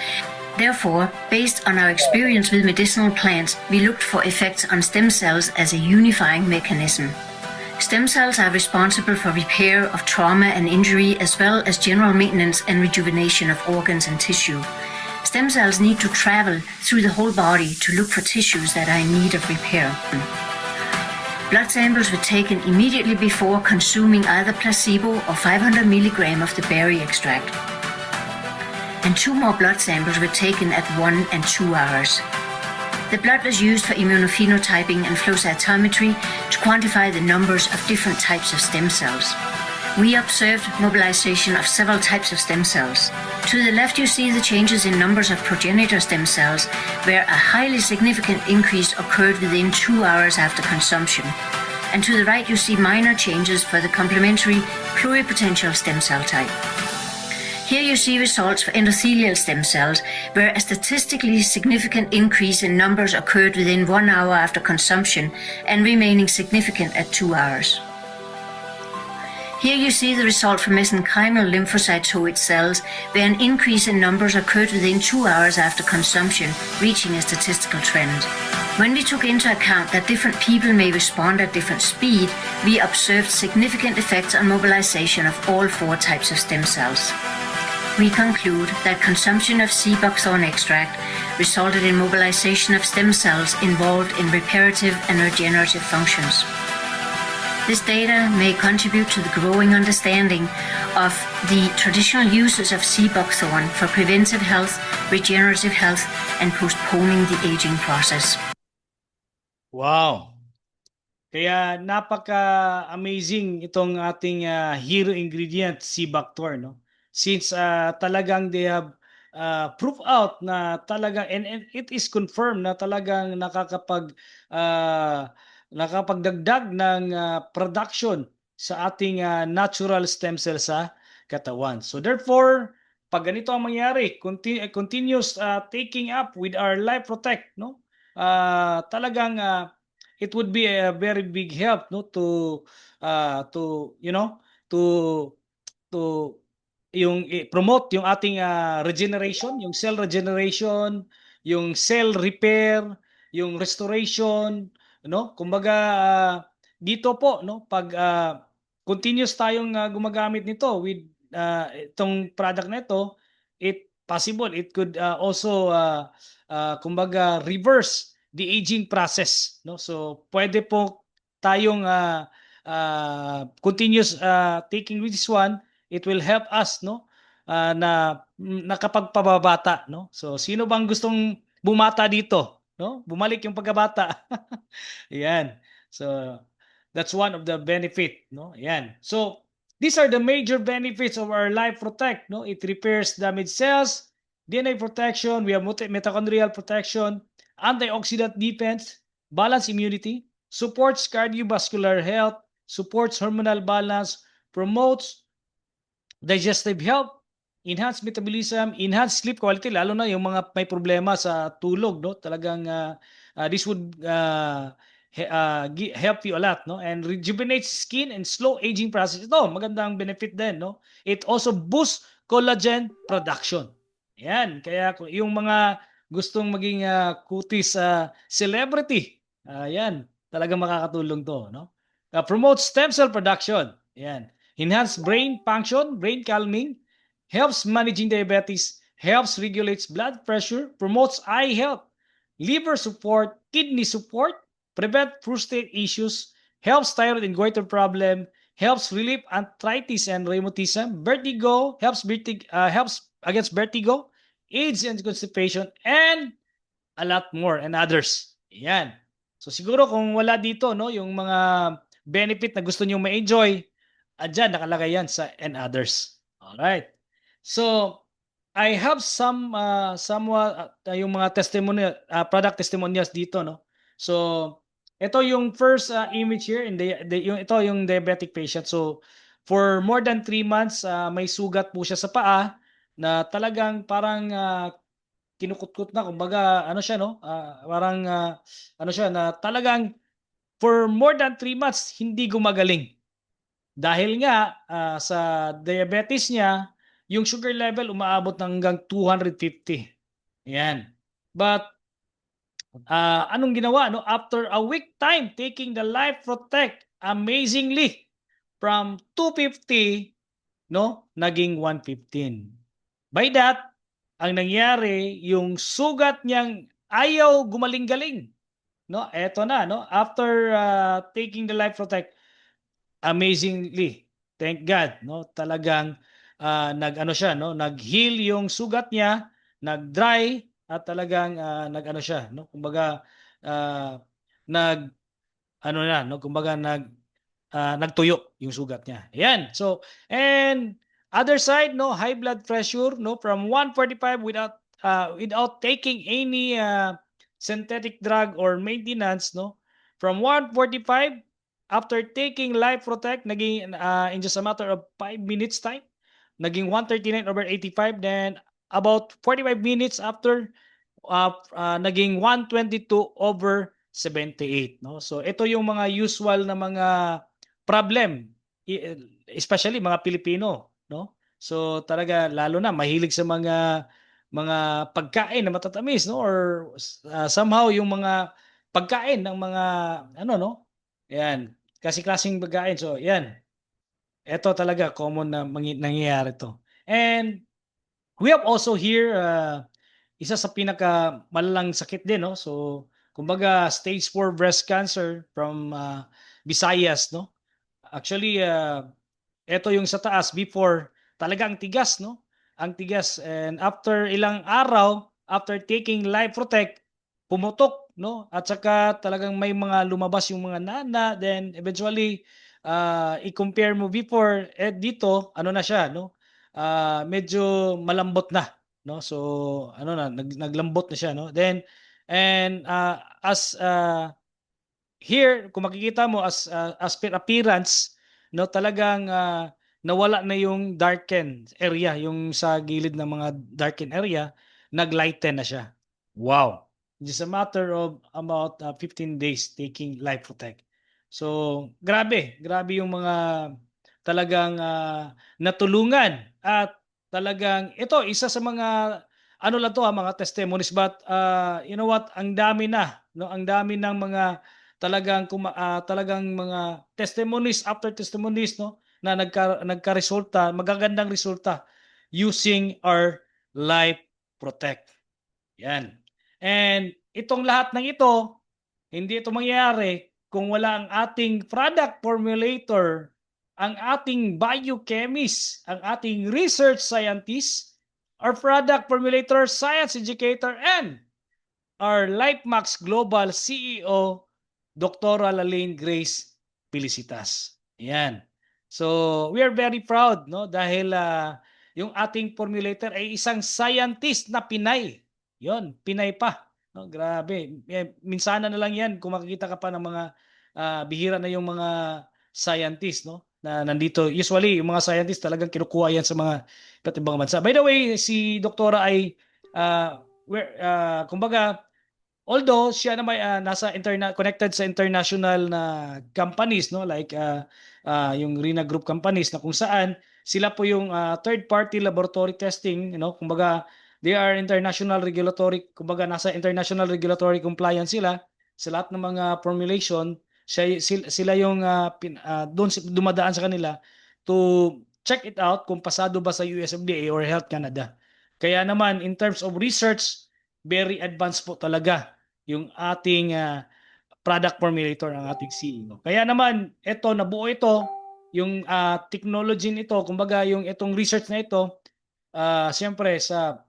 Therefore, based on our experience with medicinal plants, we looked for effects on stem cells as a unifying mechanism. Stem cells are responsible for repair of trauma and injury as well as general maintenance and rejuvenation of organs and tissue. Stem cells need to travel through the whole body to look for tissues that are in need of repair. Blood samples were taken immediately before consuming either placebo or 500 milligram of the berry extract. And 2 more blood samples were taken at 1 and 2 hours. The blood was used for immunophenotyping and flow cytometry to quantify the numbers of different types of stem cells. We observed mobilization of several types of stem cells. To the left, you see the changes in numbers of progenitor stem cells, where a highly significant increase occurred within 2 hours after consumption. And to the right, you see minor changes for the complementary pluripotential stem cell type. Here you see results for endothelial stem cells, where a statistically significant increase in numbers occurred within 1 hour after consumption and remaining significant at 2 hours. Here you see the result for mesenchymal lymphocytoid cells, where an increase in numbers occurred within 2 hours after consumption, reaching a statistical trend. When we took into account that different people may respond at different speed, we observed significant effects on mobilization of all 4 types of stem cells. We conclude that consumption of sea buckthorn extract resulted in mobilization of stem cells involved in reparative and regenerative functions. This data may contribute to the growing understanding of the traditional uses of sea buckthorn for preventive health, regenerative health, and postponing the aging process. Wow! Kaya napaka-amazing itong ating hero ingredient, sea buckthorn, no? Since talagang they have proof out na talagang and it is confirmed na talagang nakapagdagdag ng production sa ating natural stem cell sa katawan. So therefore, pag ganito ang mangyari, continuous taking up with our Life Protect, no? Talagang it would be a very big help, no, to promote yung ating regeneration, yung cell regeneration, yung cell repair, yung restoration, no? Kumbaga dito po, no, pag continuous tayong gumagamit nito with itong product na ito, it could also kumbaga reverse the aging process, no? So pwede po tayong continuous taking with this one. It will help us, no, na nakapagpababata, no? So sino bang gustong bumata dito, no? Bumalik yung pagkabata. Ayan. So that's one of the benefit, no? Ayan. So these are the major benefits of our Life Protect, no? It repairs damaged cells, DNA protection, we have mitochondrial protection, antioxidant defense, balanced immunity, supports cardiovascular health, supports hormonal balance, promotes digestive health, enhanced metabolism, enhanced sleep quality, lalo na yung mga may problema sa tulog, no? Talagang this would help you a lot, no? And rejuvenates skin and slow aging process. Ito, magandang benefit din, no? It also boosts collagen production. Yan, kaya yung mga gustong maging kutis celebrity, yan, talagang makakatulong to, no? Promotes stem cell production. Yan. Enhance brain function, brain calming, helps managing diabetes, helps regulates blood pressure, promotes eye health, liver support, kidney support, prevent prostate issues, helps thyroid and goiter problem, helps relieve arthritis and rheumatism, vertigo, helps against vertigo, AIDS and constipation, and a lot more and others. Yan. So siguro kung wala dito, no, yung mga benefit na gusto niyo ma-enjoy, andyan, nakalagay yan sa and others. Alright. So, I have somewhat yung mga testimonial, product testimonials dito, no? So, ito yung first image here, ito yung diabetic patient. So, for more than 3 months, may sugat po siya sa paa na talagang parang kinukutkot na, kumbaga, ano siya, no? Parang, ano siya, na talagang for more than 3 months, hindi gumagaling. Dahil nga sa diabetes niya, yung sugar level umaabot ng hanggang 250. Yan. But anong ginawa, no? After a week time taking the Life Protect, amazingly from 250, no, naging 115. By that, ang nangyari, yung sugat niyang ayaw gumaling-galing. no, eto na, no, after taking the Life Protect, amazingly, thank God, no, talagang nag-ano siya, no, nag-heal yung sugat niya, nag-dry at talagang nag-ano siya, no, kumbaga nag ano na, no, kumbaga nagtuyo yung sugat niya. Ayan. So, and other side, no, high blood pressure, no, from 145 without taking any synthetic drug or maintenance, no, from 145 after taking Life Protect, naging in just a matter of 5 minutes time, naging 139/85, then about 45 minutes after naging 122/78, no? So ito yung mga usual na mga problem, especially mga Pilipino, no? So talaga lalo na mahilig sa mga pagkain na matatamis, no, or somehow yung mga pagkain ng mga ano, no? Yan, kasi-klaseng pagkain. So yan, ito talaga common na nangyayari to. And we have also here isa sa pinakamalalang sakit din, no? So kumbaga stage 4 breast cancer from Visayas, no? Actually ito yung sa taas before, talaga ang tigas, no? Ang tigas, and after ilang araw, after taking Life Protect, pumutok, no? At saka talagang may mga lumabas yung mga nana, then eventually i-compare mo before, dito ano na siya, no? Medyo malambot na, no? So ano na, naglambot na siya, no? Then and as here, kung makikita mo as per appearance, no, talagang nawala na yung darkened area, yung sa gilid ng mga darkened area, naglighten na siya. Wow. Just a matter of about 15 days taking Life Protect. So, grabe yung mga talagang natulungan, at talagang ito isa sa mga ano lang to, mga testimonies, but you know what, ang dami na, no, ang dami ng mga talagang mga testimonies after testimonies, no, na nagka-resulta, magagandang resulta using our Life Protect. Yan. And itong lahat ng ito, hindi ito mangyayari kung wala ang ating product formulator, ang ating biochemist, ang ating research scientist, our product formulator, science educator, and our LifeMax Global CEO, Dr. Lalaine Grace Felicitas. Yan. So, we are very proud, no, dahil yung ating formulator ay isang scientist na Pinay. Yon, Pinay pa. No, grabe. Minsanan na lang yan kung makikita ka pa ng mga bihira na yung mga scientist, no, na nandito. Usually, yung mga scientist talagang kinukuha yan sa mga iba't ibang bansa. By the way, si Doktora ay kumbaga, although siya na may connected sa international na companies, no, like yung Rina Group companies, na kung saan sila po yung third party laboratory testing, you know, kumbaga they are international regulatory, kumbaga nasa international regulatory compliance sila sa lahat ng mga formulation. Sila yung doon dumadaan sa kanila to check it out kung pasado ba sa US FDA or Health Canada. Kaya naman in terms of research, very advanced po talaga yung ating product formulator, ang ating CEO. Kaya naman ito, nabuo ito, yung technology nito, kumbaga yung itong research na ito, siyempre sa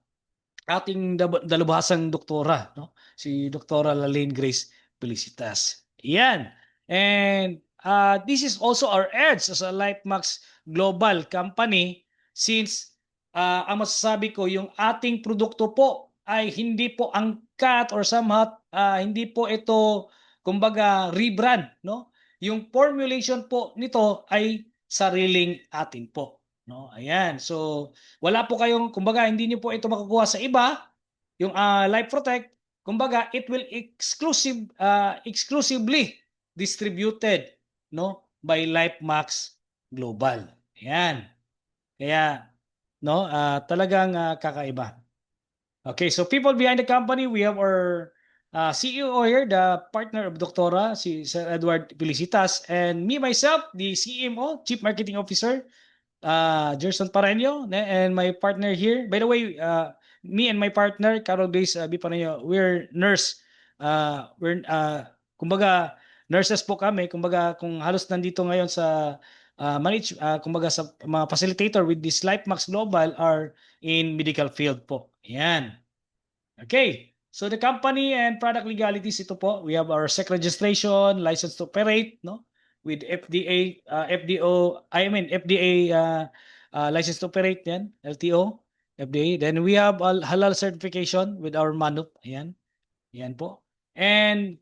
ating dalubhasang doktora, no? Si Dr. Lalaine Grace Felicitas. Yan. And this is also our edge as a LifeMax Global company, since ang masasabi ko, yung ating produkto po ay hindi po angkat or somehow hindi po ito kumbaga rebrand, no? Yung formulation po nito ay sariling atin po, no? Ayan. So wala po kayong, kumbaga hindi niyo po ito makukuha sa iba, yung Life Protect, kumbaga it will exclusively distributed, no, by LifeMax Global. Ayan. Kaya no, talagang kakaiba. Okay, so people behind the company, we have our CEO here, the partner of Doktora, si Sir Edward Felicitas, and me myself, the CMO, Chief Marketing Officer, Gerson Pareño, and my partner here. By the way, me and my partner, Carol Grace Bipaneño, we're nurse kumbaga nurses po kami, kumbaga kung halos nandito ngayon sa kumbaga sa mga facilitator with this LifeMax Global are in medical field po. Ayan. Okay. So the company and product legalities, ito po, we have our SEC registration, license to operate, no? With FDA, FDA license to operate, yan, LTO, FDA. Then we have halal certification with our MANUP, ayan. Yan po. And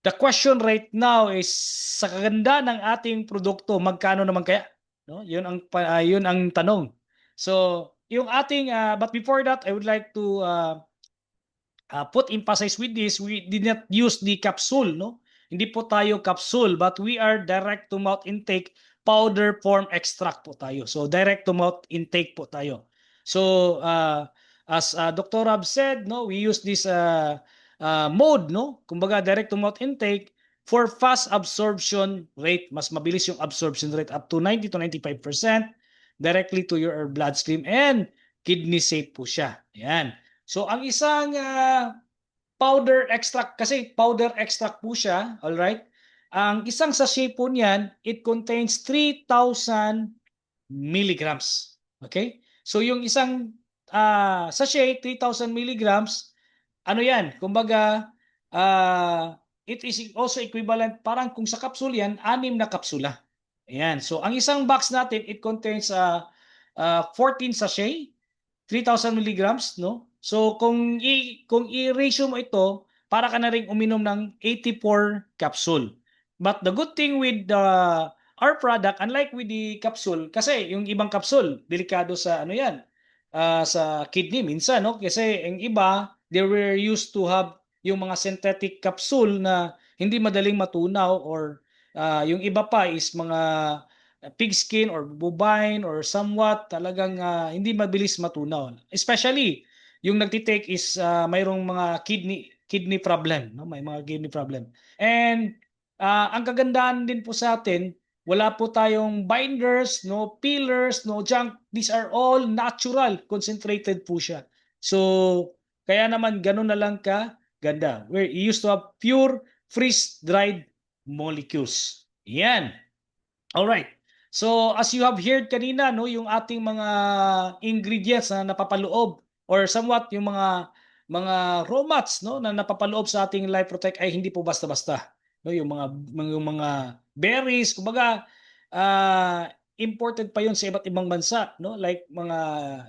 the question right now is sa kaganda ng ating produkto, magkano naman kaya? No? Yun ang tanong. So, yung ating but before that, I would like to put emphasis with this, we did not use the capsule, no? Hindi po tayo capsule, but we are direct to mouth intake powder form extract po tayo. So direct to mouth intake po tayo. So as Dr. Rob said, no, we use this mode, no? Kumbaga direct to mouth intake for fast absorption rate. Mas mabilis yung absorption rate up to 90 to 95% directly to your bloodstream and kidney safe po siya. Yan. So ang isang powder extract, kasi powder extract po siya, all right? Ang isang sachet po niyan, it contains 3,000 milligrams. Okay? So yung isang sachet, 3,000 milligrams, ano yan? Kumbaga, it is also equivalent, parang kung sa kapsul yan, 6 na kapsula. Ayan. So ang isang box natin, it contains 14 sachet, 3,000 milligrams, no? So kung i-ratio mo ito, para ka na ring uminom ng 84 capsule. But the good thing with our product, unlike with the capsule, kasi yung ibang capsule, delikado sa ano yan, sa kidney minsan, no? Kasi yung iba, they were used to have yung mga synthetic capsule na hindi madaling matunaw, or yung iba pa is mga pigskin or bovine or somewhat talagang hindi mabilis matunaw. Especially yung nagtitake is mayroong mga kidney problem, no? May mga kidney problem. And ang kagandahan din po sa atin, wala po tayong binders, no peelers, no junk. These are all natural, concentrated po siya. So kaya naman ganun na lang ka ganda. We used to have pure freeze-dried molecules. Yan. All right. So as you have heard kanina, no, yung ating mga ingredients na napapaloob or somewhat yung mga raw mats, no, na napapaloob sa ating Life Protect ay hindi po basta-basta. No, yung mga berries, kumbaga imported pa yun sa iba't ibang bansa, no? Like mga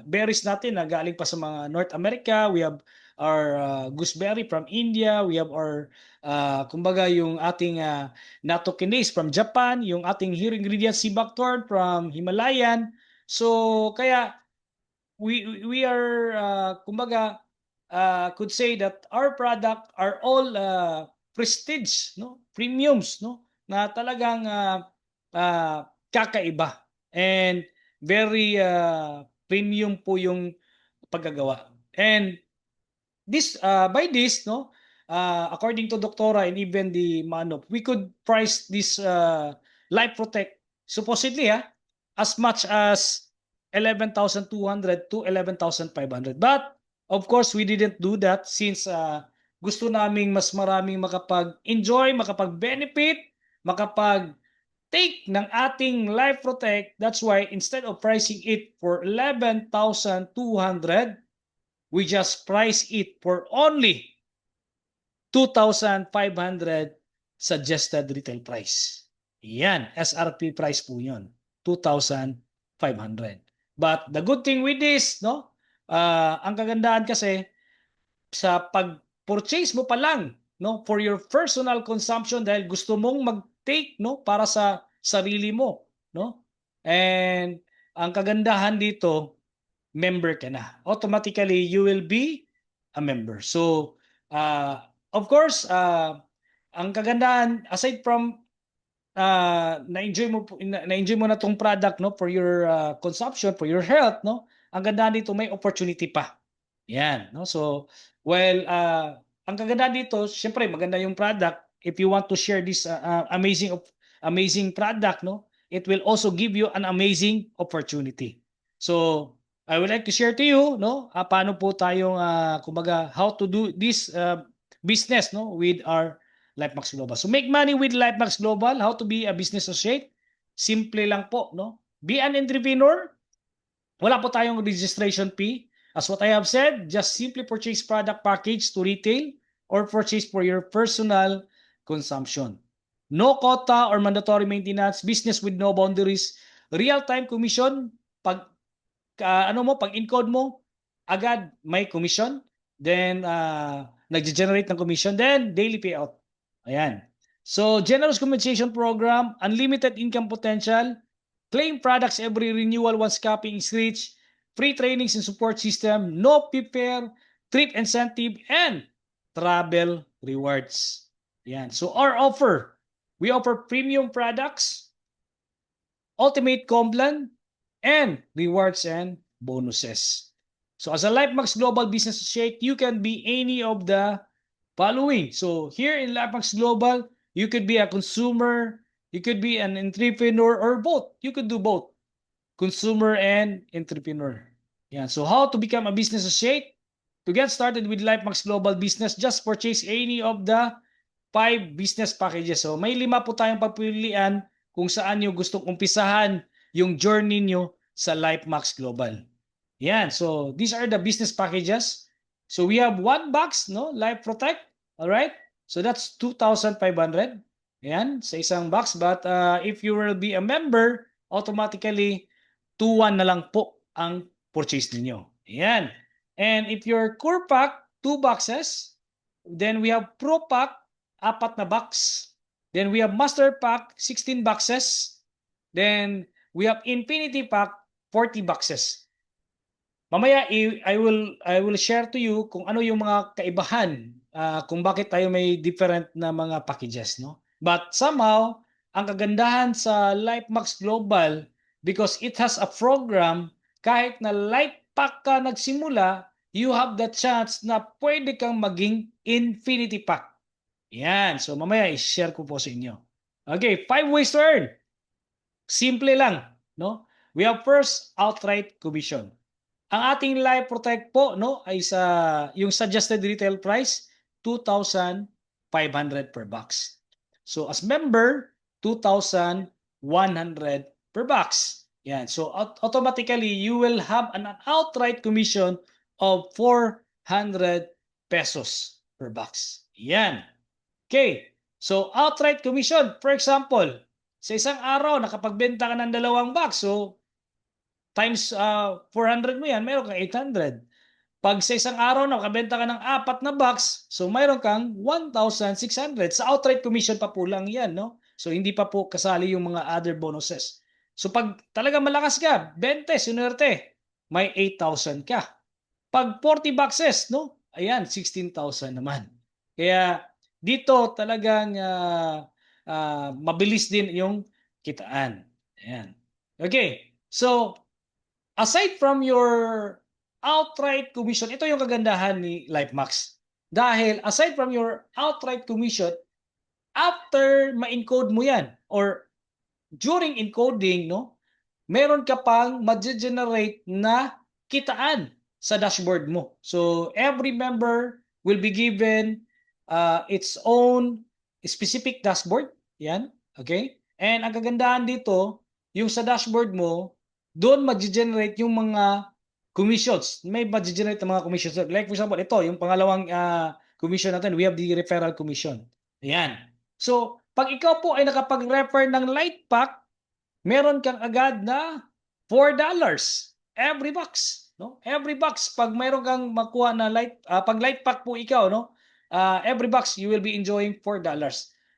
berries natin na galing pa sa mga North America, we have our gooseberry from India, we have our kumbaga yung ating nattokinase from Japan, yung ating hero ingredient sea buckthorn from Himalayan. So kaya we are kumbaga could say that our product are all prestige, no, premiums, no, na talagang kakaiba and very premium po yung paggagawa. And this by this, no, according to Doctora and even the MANUP, we could price this Life Protect supposedly as much as 11,200 to 11,500. But of course, we didn't do that since gusto naming mas maraming makapag-enjoy, makapag-benefit, makapag-take ng ating Life Protect. That's why instead of pricing it for 11,200, we just price it for only 2,500 suggested retail price. Yan, SRP price po yun, 2,500. But the good thing with this, no, ang kagandahan kasi sa pag-purchase mo pa lang, no, for your personal consumption dahil gusto mong mag-take, no, para sa sarili mo, no? And ang kagandahan dito, member ka na. Automatically you will be a member. So of course, ang kagandahan aside from na-enjoy mo na tong product, no, for your consumption, for your health, no, ang ganda dito may opportunity pa. Yan, no? So well, ang kagandahan dito, syempre maganda yung product. If you want to share this amazing product, no, it will also give you an amazing opportunity. So I would like to share to you, no, paano po tayong kumbaga how to do this business, no, with our LifeMax Global. So make money with LifeMax Global. How to be a business associate? Simple lang po, no? Be an entrepreneur. Wala po tayong registration fee. As what I have said, just simply purchase product package to retail or purchase for your personal consumption. No quota or mandatory maintenance, business with no boundaries, real-time commission. Pag pag encode mo, agad may commission. Then nag-generate ng commission, then daily payout. Ayan. So generous compensation program, unlimited income potential, claim products every renewal once capping is reached, free trainings and support system, no prepare, trip incentive, and travel rewards. Yan. So our offer, we offer premium products, ultimate complan, and rewards and bonuses. So as a LifeMax Global Business Associate, you can be any of the following. So here in LifeMax Global, you could be a consumer, you could be an entrepreneur, or both. You could do both, consumer and entrepreneur. Yeah. So how to become a business associate? To get started with LifeMax Global Business, just purchase any of the 5 business packages. So may 5 po tayong pagpilian kung saan nyo gustong umpisahan yung journey nyo sa LifeMax Global. Yan. So these are the business packages. So we have 1 box, no, Life Protect. All right? So that's 2,500. Yan, sa isang box. But if you will be a member, automatically 2,1 na lang po ang purchase ninyo. Yan. And if your core pack, 2 boxes. Then we have Pro Pack, 4 na box. Then we have Master Pack, 16 boxes. Then we have Infinity Pack, 40 boxes. Mamaya I will share to you kung ano yung mga kaibahan, kung bakit tayo may different na mga packages, no? But somehow ang kagandahan sa LifeMax Global, because it has a program, kahit na light pack ka nagsimula, you have the chance na pwede kang maging Infinity Pack. Yan. So mamaya i-share ko po sa inyo. Okay, 5 ways to earn. Simple lang, no? We have first, outright commission. Ang ating Life Protect po, no, ay yung suggested retail price 2,500 per box. So as member, 2,100 per box. Yan. So automatically you will have an outright commission of 400 pesos per box. Yan. Okay. So outright commission, for example, sa isang araw nakapagbenta ka ng 2 box, so times 400 mo yan, mayroon kang 800. Pag sa isang araw nakabenta ka ng 4 na box, so mayroon kang 1,600. Sa outright commission pa po lang yan, no? So hindi pa po kasali yung mga other bonuses. So pag talaga malakas ka, 20, sunerte, may 8,000 ka. Pag 40 boxes, no? Ayan, 16,000 naman. Kaya dito talagang mabilis din yung kitaan. Ayan. Okay. So aside from your outright commission, ito yung kagandahan ni LifeMax. Dahil aside from your outright commission, after ma-encode mo yan or during encoding, no, meron ka pang ma-generate na kitaan sa dashboard mo. So every member will be given its own specific dashboard. Yan. Okay? And ang kagandahan dito, yung sa dashboard mo, doon mag-generate yung mga commissions. May mag-generate ng mga commissions. Like for example, ito, yung pangalawang commission natin, we have the referral commission. Ayan. So, pag ikaw po ay nakapag-refer ng light pack, meron kang agad na $4 every box. No? Every box, pag meron kang makuha na pag light pack po ikaw, no? Every box, you will be enjoying $4.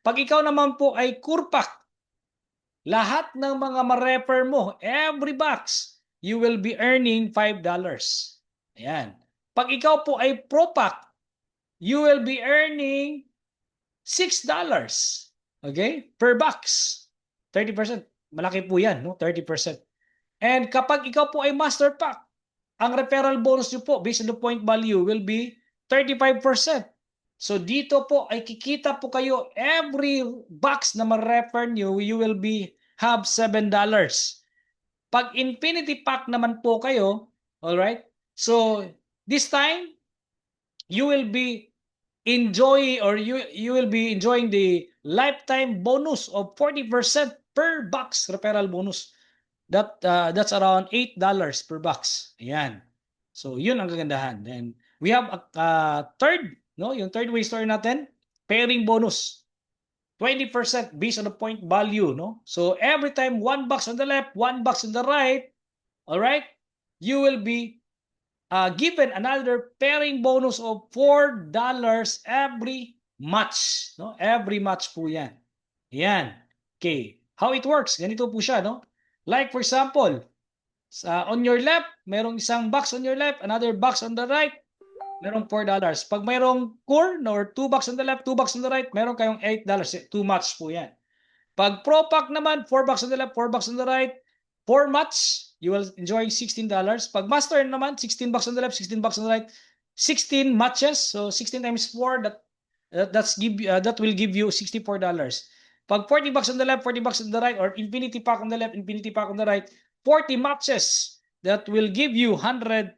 Pag ikaw naman po ay core pack, lahat ng mga ma-refer mo, every box, you will be earning $5. Ayan. Pag ikaw po ay Pro Pack, you will be earning $6. Okay? Per box. 30%. Malaki po yan, no? 30%. And kapag ikaw po ay Master Pack, ang referral bonus nyo po, based on the point value, will be 35%. So dito po ay kikita po kayo every box na ma-refer nyo, you will have $7. Pag Infinity Pack naman po kayo, alright? So this time, you will be enjoy, or you will be enjoying the lifetime bonus of 40% per box referral bonus. That's around $8 per box. Ayan. So yun ang kagandahan. Then we have a third, no? Yung third way store natin, pairing bonus. 20% based on the point value, no? So every time one box on the left, one box on the right, all right, you will be given another pairing bonus of $4 every match, no? Every match po 'yan. Yan. Okay. How it works? Ganito po siya, no? Like for example, on your left, merong isang box on your left, another box on the right, merong $4. Pag mayroong core, no, or 2 bucks on the left, 2 bucks on the right, meron kayong $8. Too much po yan. Pag Pro Pack naman, 4 bucks on the left, 4 bucks on the right, 4 match, you will enjoy $16. Pag Master naman, 16 bucks on the left, 16 bucks on the right, 16 matches. So 16 times 4, that will give you $64. Pag 40 bucks on the left, 40 bucks on the right, or Infinity Pack on the left, Infinity Pack on the right, 40 matches, that will give you $160.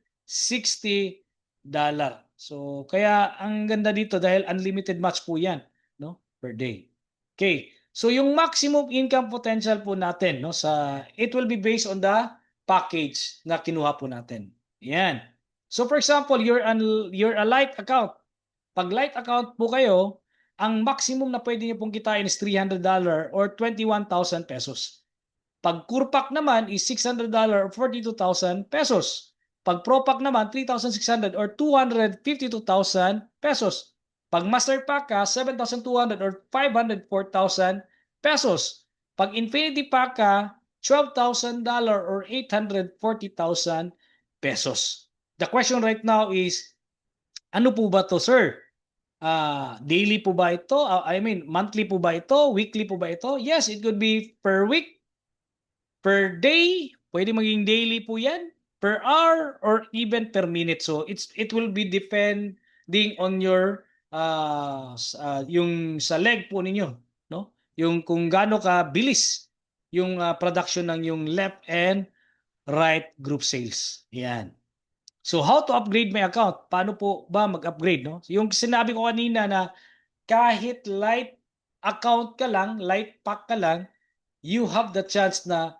So kaya ang ganda dito dahil unlimited match po 'yan, no, per day. Okay. So yung maximum income potential po natin, no, it will be based on the package na kinuha po natin. Yan. So for example, you're a light account. Pag light account po kayo, ang maximum na pwede niyo pong kitain is $300 or 21,000 pesos. Pag Kurpak naman is $600 or 42,000 pesos. Pag Propak naman, 3,600 or 252,000 pesos. Pag Master Pack ka, 7,200 or 504,000 pesos. Pag Infinity Pack ka, $12,000 or 840,000 pesos. The question right now is, ano po ba to, sir? Daily po ba ito? I mean, monthly po ba ito? Weekly po ba ito? Yes, it could be per week, per day, pwede maging daily po yan, per hour, or even per minute. So it will be depending on your yung sa leg po ninyo, no? Yung kung gaano ka bilis yung production ng yung left and right group sales. Yan. So how to upgrade my account? Paano po ba mag-upgrade, no? Yung sinabi ko kanina na kahit light account ka lang, light pack ka lang, you have the chance na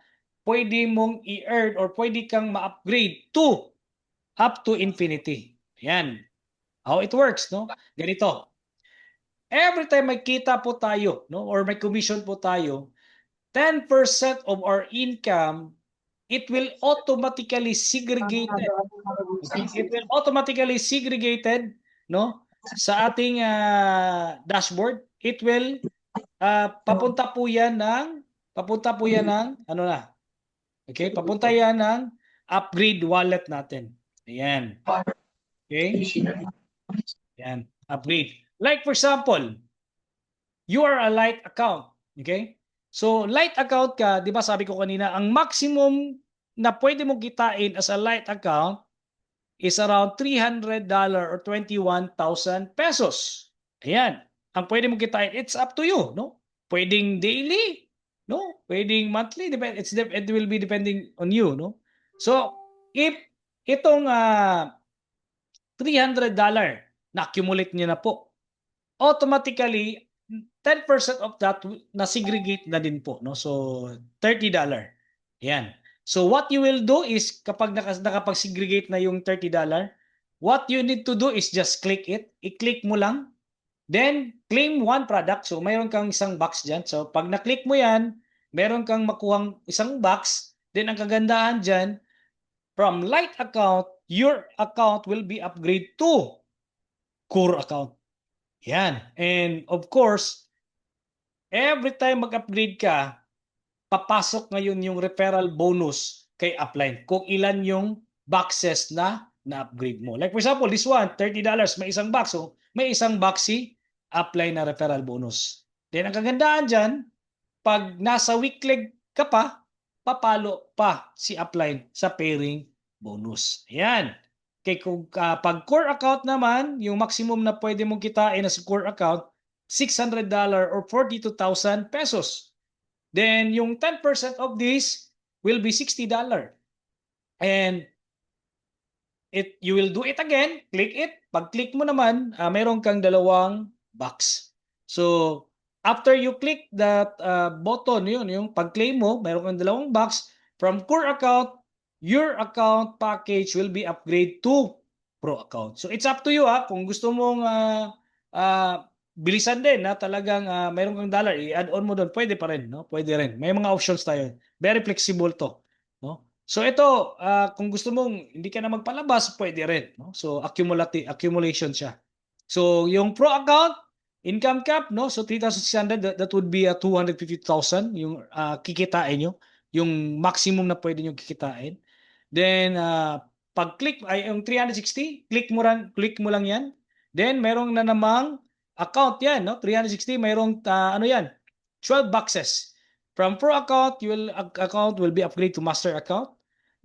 pwede mong i-earn or pwede kang ma-upgrade to up to infinity. Yan. How it works, no? Ganito. Every time may kita po tayo, no, or may commission po tayo, 10% of our income, it will automatically segregated. It will automatically segregated, no, sa ating dashboard. It will papunta po yan ng ano na. Okay, papunta yan ng upgrade wallet natin. Ayan. Okay? Ayan, upgrade. Like for example, you are a light account. Okay? So, light account ka, di ba sabi ko kanina, ang maximum na pwede mong kitain as a light account is around $300 or 21,000 pesos. Ayan. Ang pwede mong kitain, it's up to you, no? Pwedeng daily, no? Pwedeng monthly, it will be depending on you, no? So, if itong $300 na-accumulate niyo na po, automatically 10% of that na segregate na din po, no? So $30. Yan. So what you will do is kapag nakapag-segregate na yung $30, what you need to do is just click it. I-click mo lang. Then claim one product. So mayroon kang isang box diyan. So pag na-click mo 'yan, meron kang makuhang isang box. Then ang kagandahan diyan, from light account, your account will be upgraded to core account. Yan. And of course, every time mag-upgrade ka, papasok ngayon yung referral bonus kay Upline kung ilan yung boxes na na-upgrade mo. Like for example, this one, $30, may isang box. So, may isang box si Upline na referral bonus. Then, ang kagandahan dyan, pag nasa weak leg ka pa, papalo pa si Upline sa pairing bonus. Ayan. Okay, kung pag core account naman, yung maximum na pwede mong kitain as core account, $600 or 42,000 pesos. Then, yung 10% of this will be $60. And you will do it again, click it. Pag click mo naman, meron kang dalawang box. So after you click that button, yun, yung pag-claim mo, meron kang dalawang box. From core account, your account package will be upgraded to pro account. So it's up to you kung gusto mong bilisan din na talagang mayroon kang dollar, i-add on mo doon, pwede pa rin, no? Pwede rin. May mga options tayo. Very flexible to, no? So ito, kung gusto mong hindi ka na magpalabas, pwede rin, no? So accumulation siya. So yung pro account, income cap, no? So 3,600, that would be 250,000 yung kikitain nyo, yung maximum na pwede nyo kikitain. Then pag-click ay yung 360, click mo lang 'yan. Then merong na namang account 'yan, no? 360 merong ano 'yan? 12 boxes. From pro account, account will be upgraded to master account.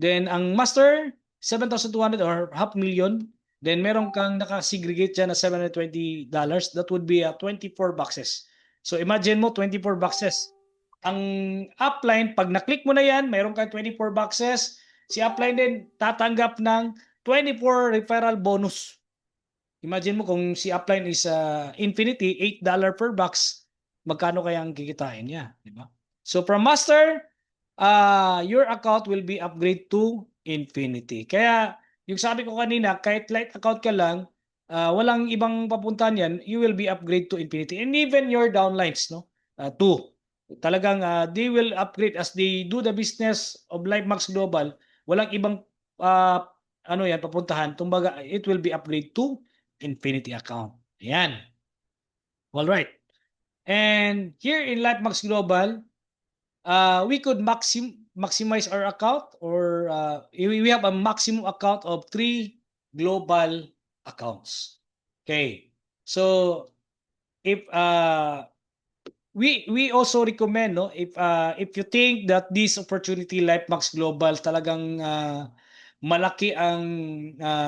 Then ang master 7,200 or half million. Then meron kang naka-segregate dyan na $720. That would be 24 boxes. So imagine mo 24 boxes. Ang upline, pag na-click mo na yan, meron kang 24 boxes. Si upline din tatanggap ng 24 referral bonus. Imagine mo kung si upline is infinity, $8 per box, magkano kaya ang kikitain niya, di ba? So from master, your account will be upgraded to infinity. Kaya yung sabi ko kanina, kahit light account ka lang, walang ibang papuntahan yan, you will be upgraded to infinity. And even your downlines, no? Too. Talagang they will upgrade as they do the business of LifeMax Global. Walang ibang papuntahan. Tumbaga, it will be upgraded to infinity account. Ayan. All right. And here in LifeMax Global, we could maximize our account, or we have a maximum account of 3 global accounts. Okay. So if we also recommend, no, if you think that this opportunity LifeMax Global talagang malaki ang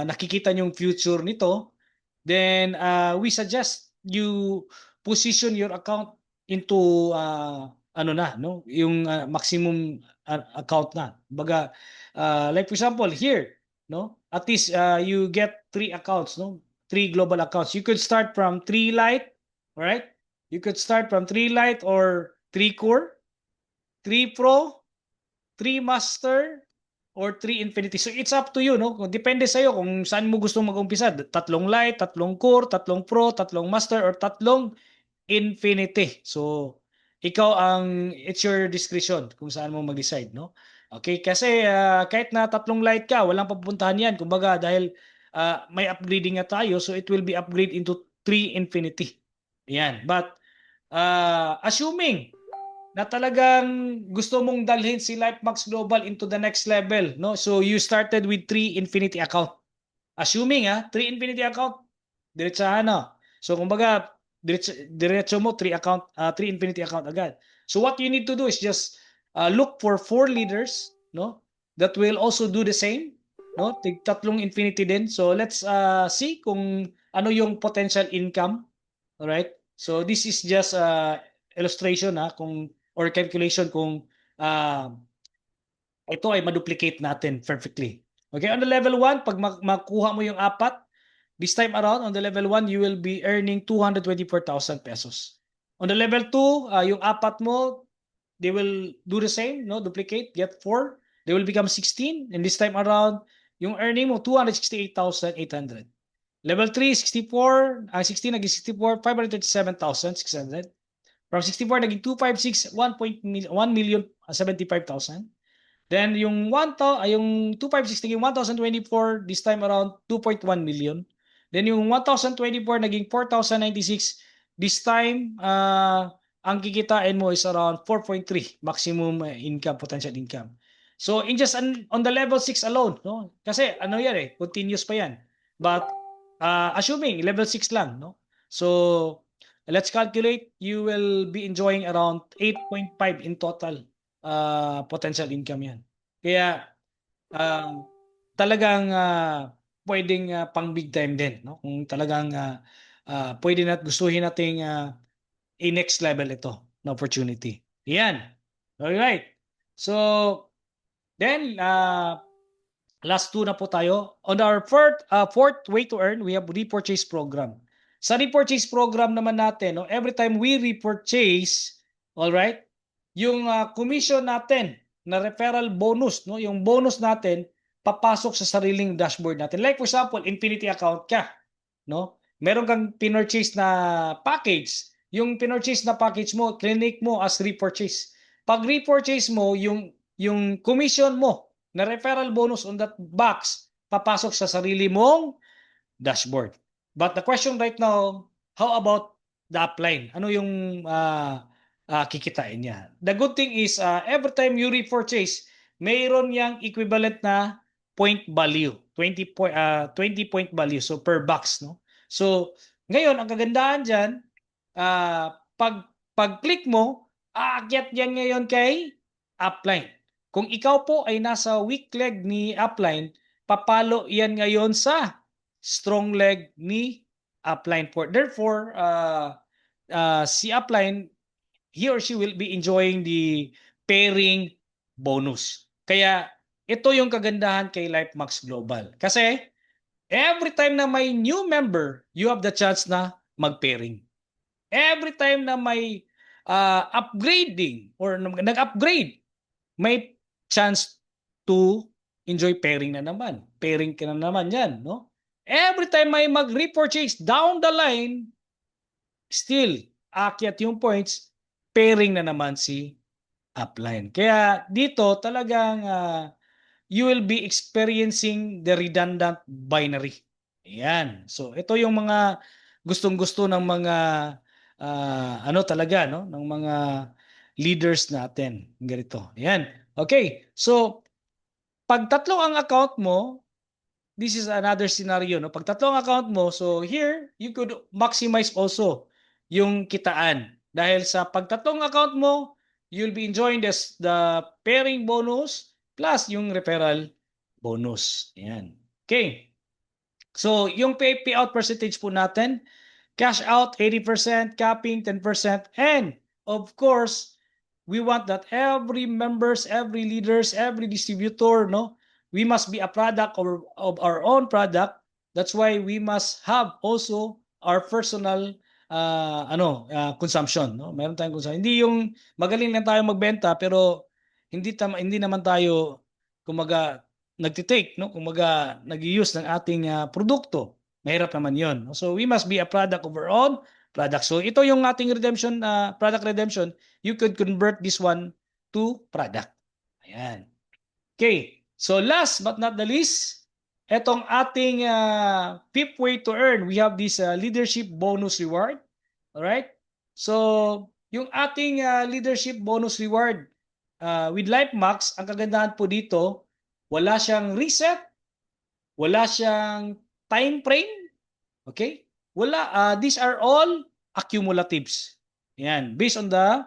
nakikita nyong future nito, then we suggest you position your account into yung maximum account na. Baga, like for example here, no, at least you get 3 accounts, no, 3 global accounts. You could start from 3 light, all right? You could start from 3 light or 3 core, 3 pro, 3 master, or 3 infinity. So it's up to you, no? Depende sa iyo kung saan mo gustong mag-umpisa. 3 light, 3 core, 3 pro, 3 master, or 3 infinity. So it's your discretion kung saan mo mag-decide, no? Okay, kasi kahit na 3 light ka, walang papuntahan yan. Kumbaga dahil may upgrading nga tayo, so it will be upgrade into 3 infinity. Yan. But assuming na talagang gusto mong dalhin si LifeMax Global into the next level, no? So you started with 3 infinity account. Assuming 3 infinity account, diretsahan na. So kumbaga diretso mo 3 infinity account agad. So what you need to do is just look for 4 leaders, no? That will also do the same, no? 3 infinity din. So let's see kung ano yung potential income. All right? So this is just illustration or calculation kung ito ay maduplicate natin perfectly. Okay, on the level 1, pag makuha mo yung 4, this time around on the level 1, you will be earning 224,000 pesos. On the level 2, yung 4 mo, they will do the same, no? Duplicate, get 4. They will become 16. And this time around, yung earning mo, 268,800. Level 3, 64. 16 naging 64, 537,600. From 64 naging 256, 1,075,000. Then yung 256 naging 1,024, this time around 2.1 million. Then yung 1,024 naging 4,096, this time ang kikitain mo is around 4.3 maximum income, potential income. So in just on the level 6 alone, no? Kasi ano yan continuous pa yan. But assuming level 6 lang, no? So let's calculate, you will be enjoying around 8.5 in total potential income yan. Kaya talagang pwedeng pang big time din, no? Kung talagang pwede gustuhin nating i-next level ito na opportunity. Yan. All right. So then Last two na po tayo. On our fourth way to earn, we have repurchase program. Sa repurchase program naman natin, no, every time we repurchase, all right, yung commission natin na referral bonus, no, yung bonus natin papasok sa sariling dashboard natin. Like for example, Infinity account ka, no? Meron kang pinurchase na package. Yung pinurchase na package mo, clinic mo as repurchase. Pag repurchase mo, yung commission mo na referral bonus on that box papasok sa sarili mong dashboard. But the question right now, how about the upline? Ano yung kikitain niya? The good thing is every time you repurchase, mayroon yang equivalent na point value, 20 point value so per box, no? So ngayon ang kagandahan diyan, pag-click mo, aakyat yan ngayon kay upline. Kung ikaw po ay nasa weak leg ni upline, papalo yan ngayon sa strong leg ni upline. Therefore, si upline, he or she will be enjoying the pairing bonus. Kaya ito yung kagandahan kay LifeMax Global. Kasi every time na may new member, you have the chance na mag-pairing. Every time na may upgrading or nag-upgrade, may chance to enjoy pairing na naman. Pairing ka na naman yan, no? Every time may mag-repurchase down the line, still, akyat yung points, pairing na naman si upline. Kaya dito talagang you will be experiencing the redundant binary. Ayan. So ito yung mga gustong-gusto ng mga ano talaga, no, ng mga leaders natin. Ganito. Ayan. Okay. So pag tatlo ang account mo, this is another scenario, no? Pag tatlo ang account mo, so here you could maximize also yung kitaan. Dahil sa pagtatlong account mo, you'll be enjoying the pairing bonus plus yung referral bonus. Ayan. Okay. So, yung payout percentage po natin, cash out 80%, capping 10%, and of course, we want that every members, every leaders, every distributor, no, we must be a product of our own product. That's why we must have also our personal consumption, no? Meron tayong consumption. Hindi yung magaling lang tayo magbenta pero hindi naman tayo kumaga nagti-take, no? Kumaga nag-use ng ating produkto. Mahirap naman 'yon. So we must be a product of our own product. So ito yung ating redemption, product redemption. You could convert this one to product. Ayan. Okay. So last but not the least, etong ating fifth way to earn, we have this leadership bonus reward. Alright? So yung ating leadership bonus reward with LifeMax, ang kagandahan po dito, wala siyang reset, wala siyang time frame. Okay? Wala. These are all accumulatives. Yan. Based on the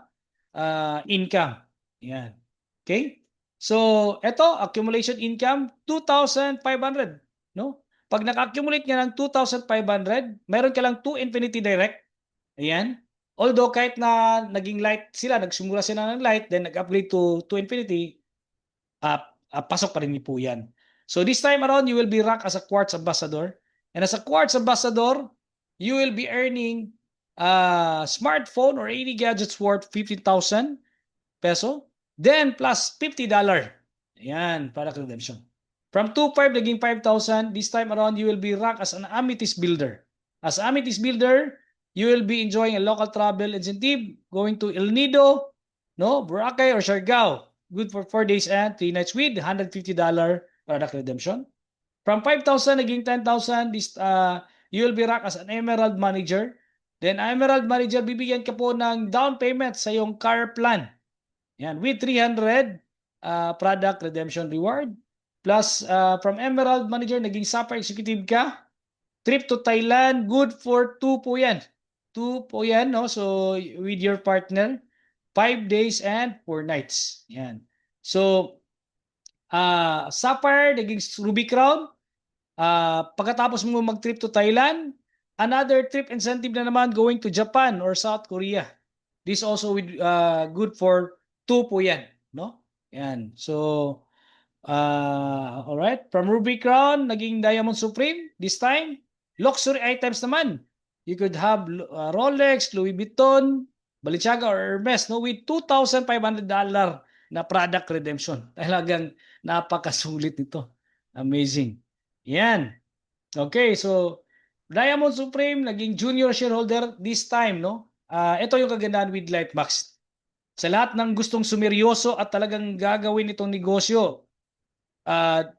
income. Yan. Okay? So, ito, accumulation income, 2,500. No? Pag naka-accumulate nga ng 2,500, meron ka lang 2 Infinity Direct. Ayan. Although, kahit na naging light sila, nagsimula sila ng light, then nag-upgrade to Infinity, pasok pa rin po yan. So, this time around, you will be ranked as a Quartz Ambassador. And as a Quartz Ambassador, you will be earning a smartphone or 80 gadgets worth 15,000 peso. Then plus $50. Ayan, para redemption. From 2,500 naging 5,000. This time around, you will be ranked as an Amethyst Builder. As Amethyst Builder, you will be enjoying a local travel incentive going to El Nido, no, Boracay or Siargao. Good for 4 days and 3 nights with $150 product redemption. From 5,000 naging 10,000, this you will be ranked as an Emerald Manager. Then Emerald Manager, bibigyan ka po ng down payment sa iyong car plan. Yan, with 300 product redemption reward. Plus, from Emerald Manager, naging Sapphire Executive ka. Trip to Thailand, good for 2 po yan. 2 po yan, no? So, with your partner, 5 days and 4 nights. Yan. So, Sapphire, naging Ruby Crown. Pagkatapos mo mag-trip to Thailand, another trip incentive na naman going to Japan or South Korea. This also with good for 2 po yan, no? Yan. So Alright, from Ruby Crown, naging Diamond Supreme this time. Luxury items naman. You could have Rolex, Louis Vuitton, Balenciaga or Hermes, no, with $2,500 na product redemption. Talagang napakasulit nito. Amazing. Yan. Okay, so Diamond Supreme naging junior shareholder this time, no? Ito yung kagandahan with LifeMax. Sa lahat ng gustong sumeryoso at talagang gagawin itong negosyo,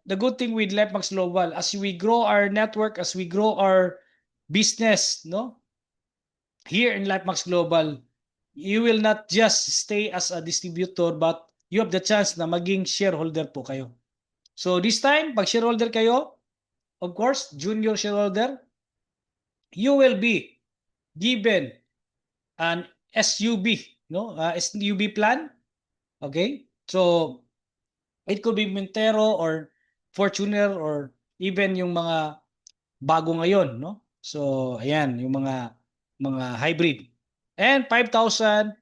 the good thing with LifeMax Global, as we grow our network, as we grow our business, no? Here in LifeMax Global, you will not just stay as a distributor, but you have the chance na maging shareholder po kayo. So this time, pag shareholder kayo, of course, junior shareholder, you will be given an SUB, no? SUB plan. Okay? So it could be Montero or Fortuner or even yung mga bago ngayon, no? So ayan, yung mga hybrid. And $5,000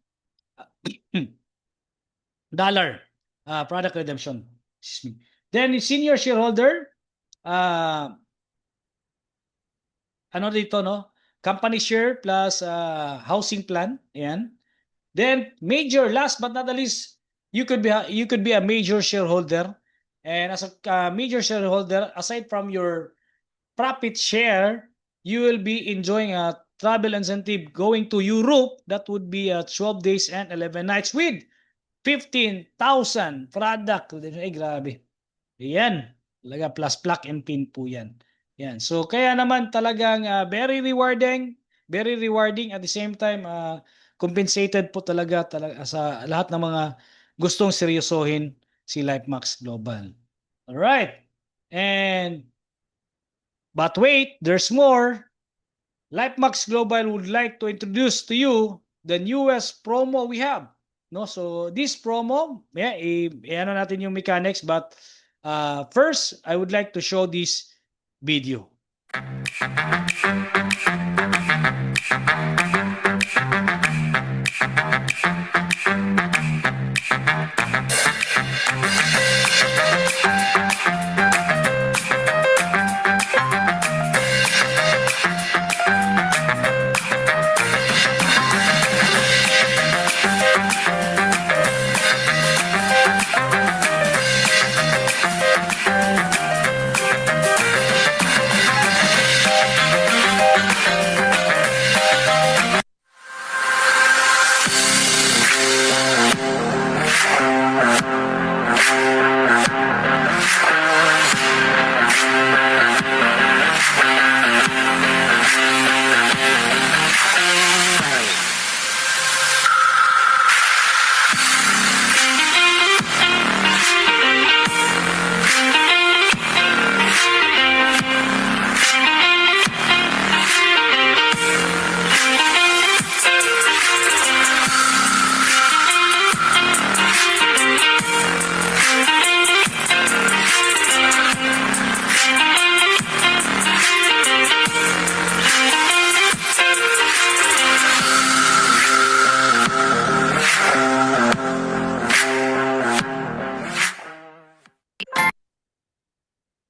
product redemption. Excuse me. Then senior shareholder, ano dito, no? Company share plus housing plan. Ayan. Then major, last but not the least, you could be a major shareholder, and as a major shareholder, aside from your profit share, you will be enjoying a travel incentive going to Europe. That would be 12 days and 11 nights with 15,000 product. Ay, grabe. Yan. Talaga plus plug and pin po yan. Yan. So kaya naman talagang very rewarding at the same time compensated po talaga sa lahat ng mga gustong seryosohin si LifeMax Global. All right. But wait, there's more. LifeMax Global would like to introduce to you the newest promo we have. No, so this promo, ano natin yung mechanics, but first I would like to show this video.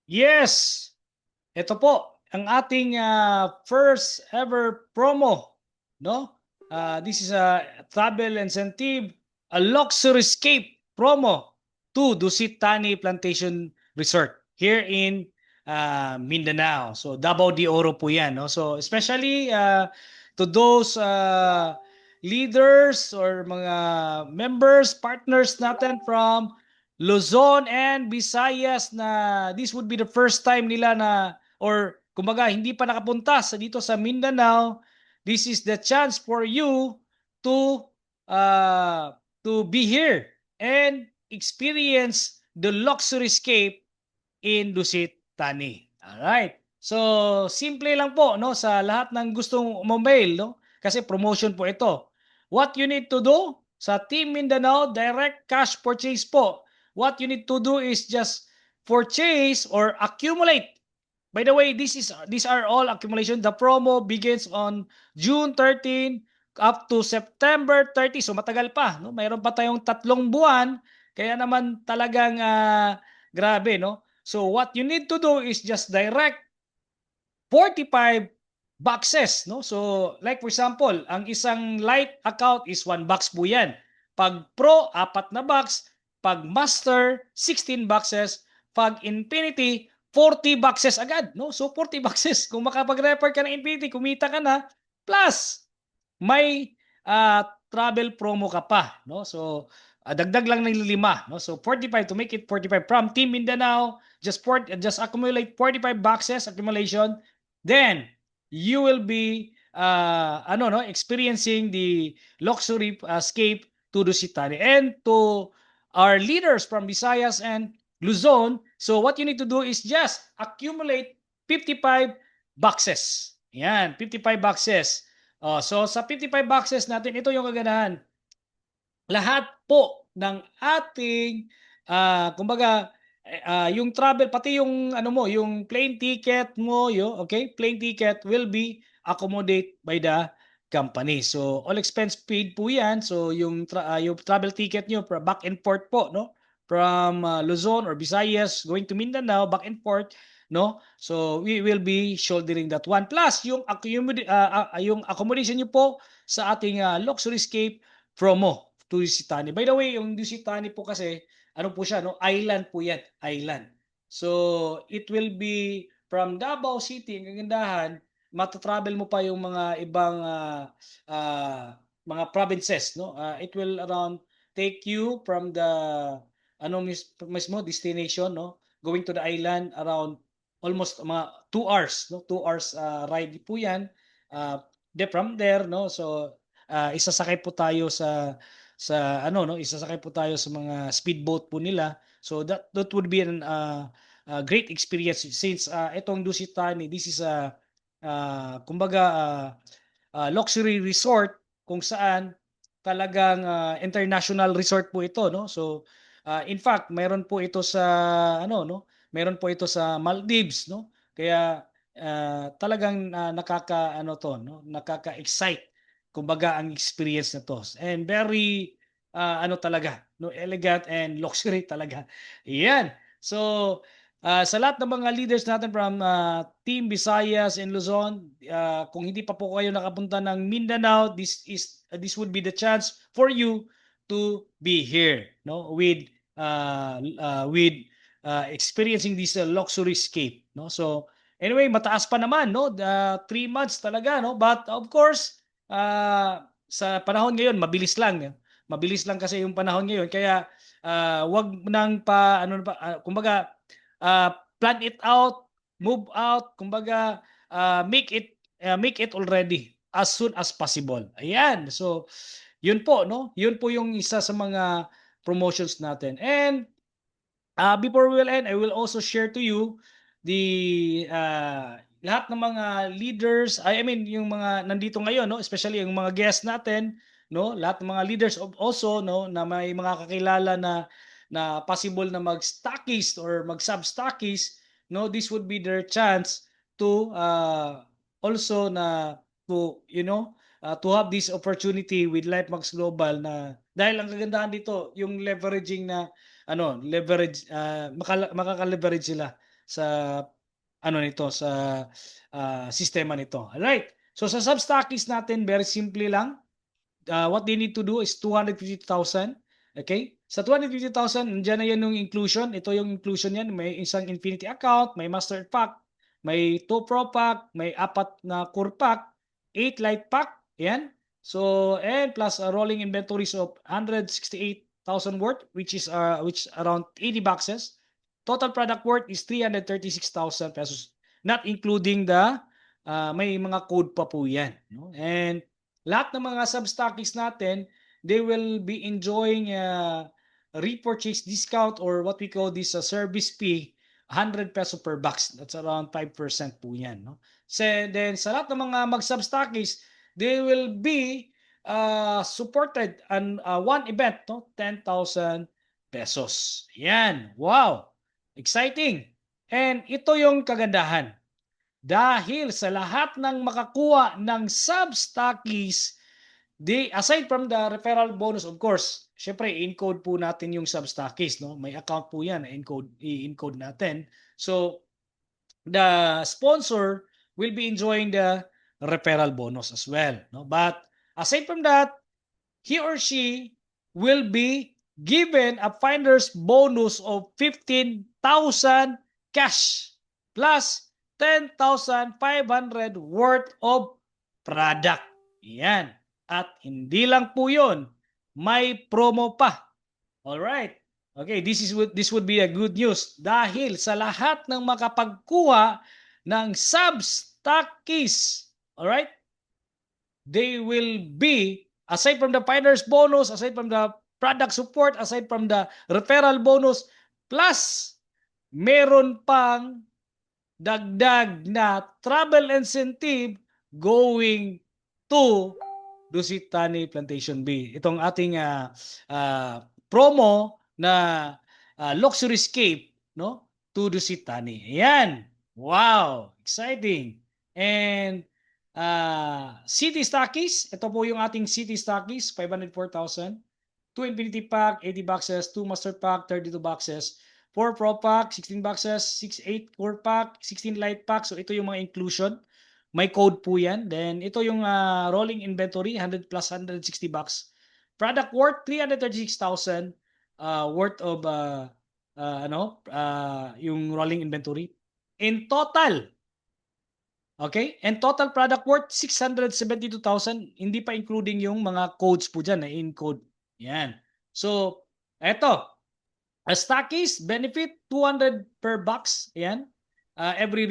Yes, ito po ang ating first ever promo, no? This is a travel incentive, a luxury escape promo to Dusit Tani Plantation Resort here in Mindanao. So Davao de Oro po 'yan, no? So especially to those leaders or mga members, partners natin from Luzon and Visayas na this would be the first time nila na, or kumbaga hindi pa nakapunta dito sa Mindanao. This is the chance for you to be here and experience the luxury escape in Dusit Tani. Alright. So simple lang po, no, sa lahat ng gustong umail, no, kasi promotion po ito. What you need to do sa Team Mindanao, direct cash purchase po. What you need to do is just purchase or accumulate. By the way, these are all accumulation. The promo begins on June 13 up to September 30. So matagal pa, no? Mayroon pa tayong 3 buwan. Kaya naman talagang Grabe, no? So what you need to do is just direct 45 boxes, no? So like for example, ang isang light account is 1 box po yan. Pag Pro, 4 na box. Pag Master, 16 boxes. Pag Infinity, 40 boxes agad, no? So 40 boxes. Kung makapag-refer ka ng Infinity, kumita ka na. Plus, may travel promo ka pa, no? So dagdag lang ng 5, no? So 45 to make it 45 from Team Mindanao, just accumulate 45 boxes accumulation. Then you will be experiencing the luxury escape to Dusitani. And to our leaders from Visayas and Luzon, so what you need to do is just accumulate 55 boxes. Yan, 55 boxes. So sa 55 boxes natin, ito yung kaganahan. Lahat po ng ating kumbaga yung travel, pati yung yung plane ticket mo, okay? Plane ticket will be accommodated by the company. So all expense paid po 'yan. So yung travel ticket nyo back and forth po, no? From Luzon or Visayas going to Mindanao, back and forth, no? So we will be shouldering that one. Plus yung accommodation nyo po sa ating Luxury Escape promo to Dusitani. By the way, yung Dusitani po kasi ano po siya, no? Island po yan, island. So it will be from Davao City, ang kagandahan, matatravel mo pa yung mga ibang mga provinces, no? It will around take you from the mismo destination, no? Going to the island around almost mga 2 hours, no? 2 hours ride po yan. From there, no? So isasakay po tayo sa isasakay po tayo sa mga speedboat po nila. So that would be a great experience since itong Dusitani, this is a luxury resort kung saan talagang international resort po ito, no? So in fact, mayroon po ito sa mayroon po ito sa Maldives, no? Kaya talagang nakaka-excite kumbaga ang experience na to. And very talaga, no, elegant and luxury talaga. Yan. So sa lahat ng mga leaders natin from Team Visayas and Luzon, kung hindi pa po kayo nakapunta ng Mindanao, this would be the chance for you to be here, no, with experiencing this luxury escape, no. So anyway, mataas pa naman, no, 3 months talaga, no, but of course sa panahon ngayon mabilis lang. Mabilis lang kasi yung panahon ngayon, kaya wag nang kumbaga plan it out, move out, kumbaga make it already as soon as possible. Ayan. So yun po, no? Yun po yung isa sa mga promotions natin. And before we will end, I will also share to you the lahat ng mga leaders, yung mga nandito ngayon, no, especially yung mga guests natin, no, lahat ng mga leaders also, no, na may mga kakilala na possible na mag-stockist or mag-sub-stockist, no, this would be their chance to also to have this opportunity with LifeMax Global, na dahil ang kagandahan dito yung leveraging na makaka-leverage sila sa nito, sa sistema nito. Alright. So sa sub-stockies natin, very simple lang. What they need to do is 250,000. Okay? Sa 250,000, nandiyan na yan yung inclusion. Ito yung inclusion yan. May isang Infinity account, may Master Pack, may 2 Pro Pack, may 4 na Core Pack, 8 Light Pack. Yan. So, and plus rolling inventories of 168,000 worth, which around 80 boxes. Total product worth is 336,000 pesos, not including the may mga code pa po yan, no? And lahat ng mga sub-stockies natin, they will be enjoying repurchase discount, or what we call this service fee, 100 peso per box. That's around 5% po yan, no? So then sa lahat ng mga mag-sub-stockies, they will be supported on one event, no, 10,000 pesos. Yan. Wow. Exciting. And ito yung kagandahan. Dahil sa lahat ng makakuha ng sub-stockies, aside from the referral bonus, of course, syempre, encode po natin yung Substackist, no? May account po yan, i-encode natin. So, the sponsor will be enjoying the referral bonus as well, no? But aside from that, he or she will be given a finder's bonus of 15,000 cash plus 10,500 worth of product. Yan. At hindi lang po yun, may promo pa. Alright. Okay, this would be a good news dahil sa lahat ng makapagkuha ng Substackist, alright, they will be, aside from the finder's bonus, aside from the product support, aside from the referral bonus, plus meron pang dagdag na travel incentive going to Dusit Thani Plantation B. Itong ating promo na Luxuryscape, no, to Dusit Thani. Ayan. Wow, exciting. And City Stockies, ito po yung ating City Stockies, 504,000. 2 Infinity Pack, 80 boxes, 2 Master Pack, 32 boxes, 4 Pro Pack, 16 boxes, 6 8 Core Pack, 16 Light Pack. So ito yung mga inclusion. May code po yan. Then ito yung rolling inventory, 100 plus 160 bucks. Product worth 336,000 worth of yung rolling inventory. In total, okay? And total product worth 672,000, hindi pa including yung mga codes po dyan na in-code. Yan. So, eto. A Stockies benefit 200 per box. Yan. Every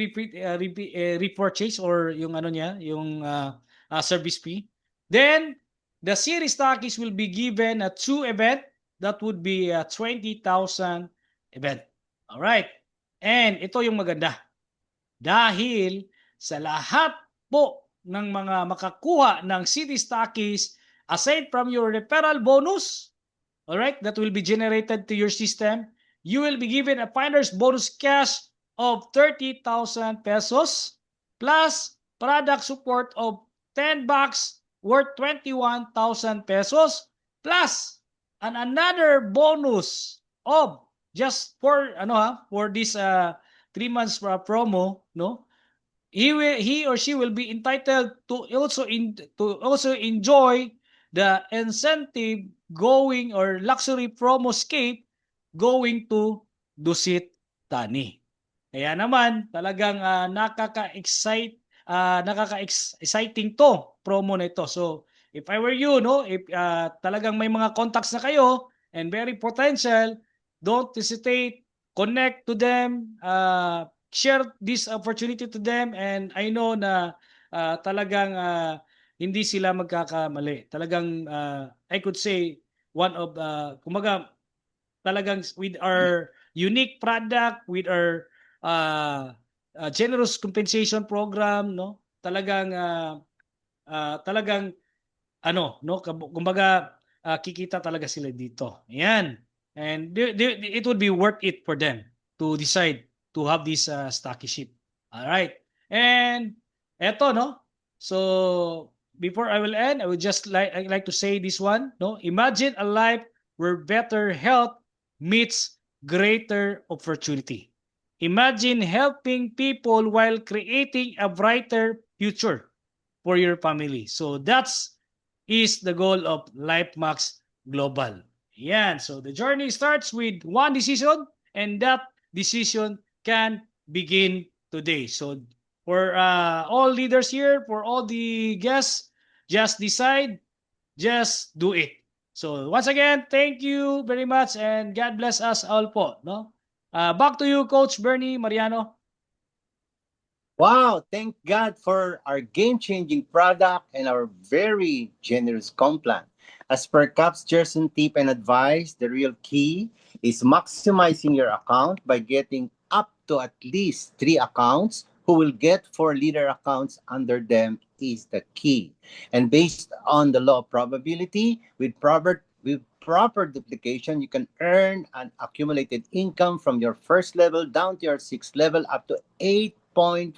repurchase or yung ano niya, yung service fee. Then, the series Stockies will be given a 2 event. That would be a 20,000 event. Alright. And ito yung maganda. Dahil sa lahat po ng mga makakuha ng City Stockies, aside from your referral bonus, alright, that will be generated to your system, you will be given a finder's bonus cash of 30,000 pesos plus product support of 10 bucks worth 21,000 pesos plus another bonus of just for this 3 months promo, no, he or she will be entitled to also enjoy the incentive going or luxury promoscape going to Dusit Thani. Kaya naman talagang nakaka-exciting to promo na ito. So if I were you, no, if talagang may mga contacts na kayo and very potential, don't hesitate, connect to them, share this opportunity to them, and I know na talagang hindi sila magkakamali. Talagang I could say one of kumaga talagang with our unique product, with our generous compensation program, no, talagang kumbaga kikita talaga sila dito. Ayan. And it would be worth it for them to decide to have this Stockyship. All right. And eto, no. So before I will end, I would just like to say this one, no. Imagine a life where better health meets greater opportunity. Imagine helping people while creating a brighter future for your family. So is the goal of LifeMax Global. Yan. So the journey starts with one decision, and that decision can begin today. So for all leaders here, for all the guests, just decide, just do it. So once again, thank you very much, and God bless us all po. No? Back to you, Coach Bernie Mariano. Wow, thank God for our game-changing product and our very generous comp plan. As per Cap's Jerson tip and advice, the real key is maximizing your account by getting up to at least 3 accounts who will get 4 leader accounts under them is the key. And based on the law of probability, with proper duplication, you can earn an accumulated income from your first level down to your 6th level up to 8.5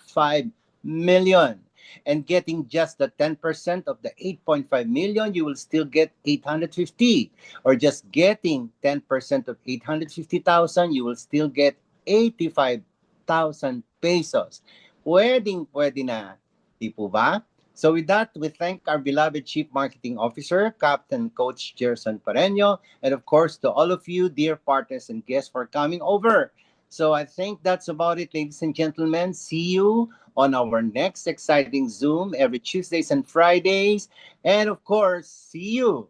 million. and getting just the 10% of the 8.5 million, you will still get 850. Or just getting 10% of 850,000, you will still get 85,000 pesos. Pwede na. Di po ba? So with that, we thank our beloved Chief Marketing Officer, Captain Coach Gerson Pareño, and of course to all of you, dear partners and guests, for coming over. So I think that's about it, ladies and gentlemen. See you on our next exciting Zoom every Tuesdays and Fridays. And of course, see you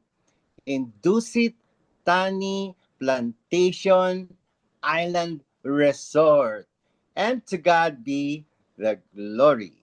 in Dusit Tani Plantation Island Resort. And to God be the glory.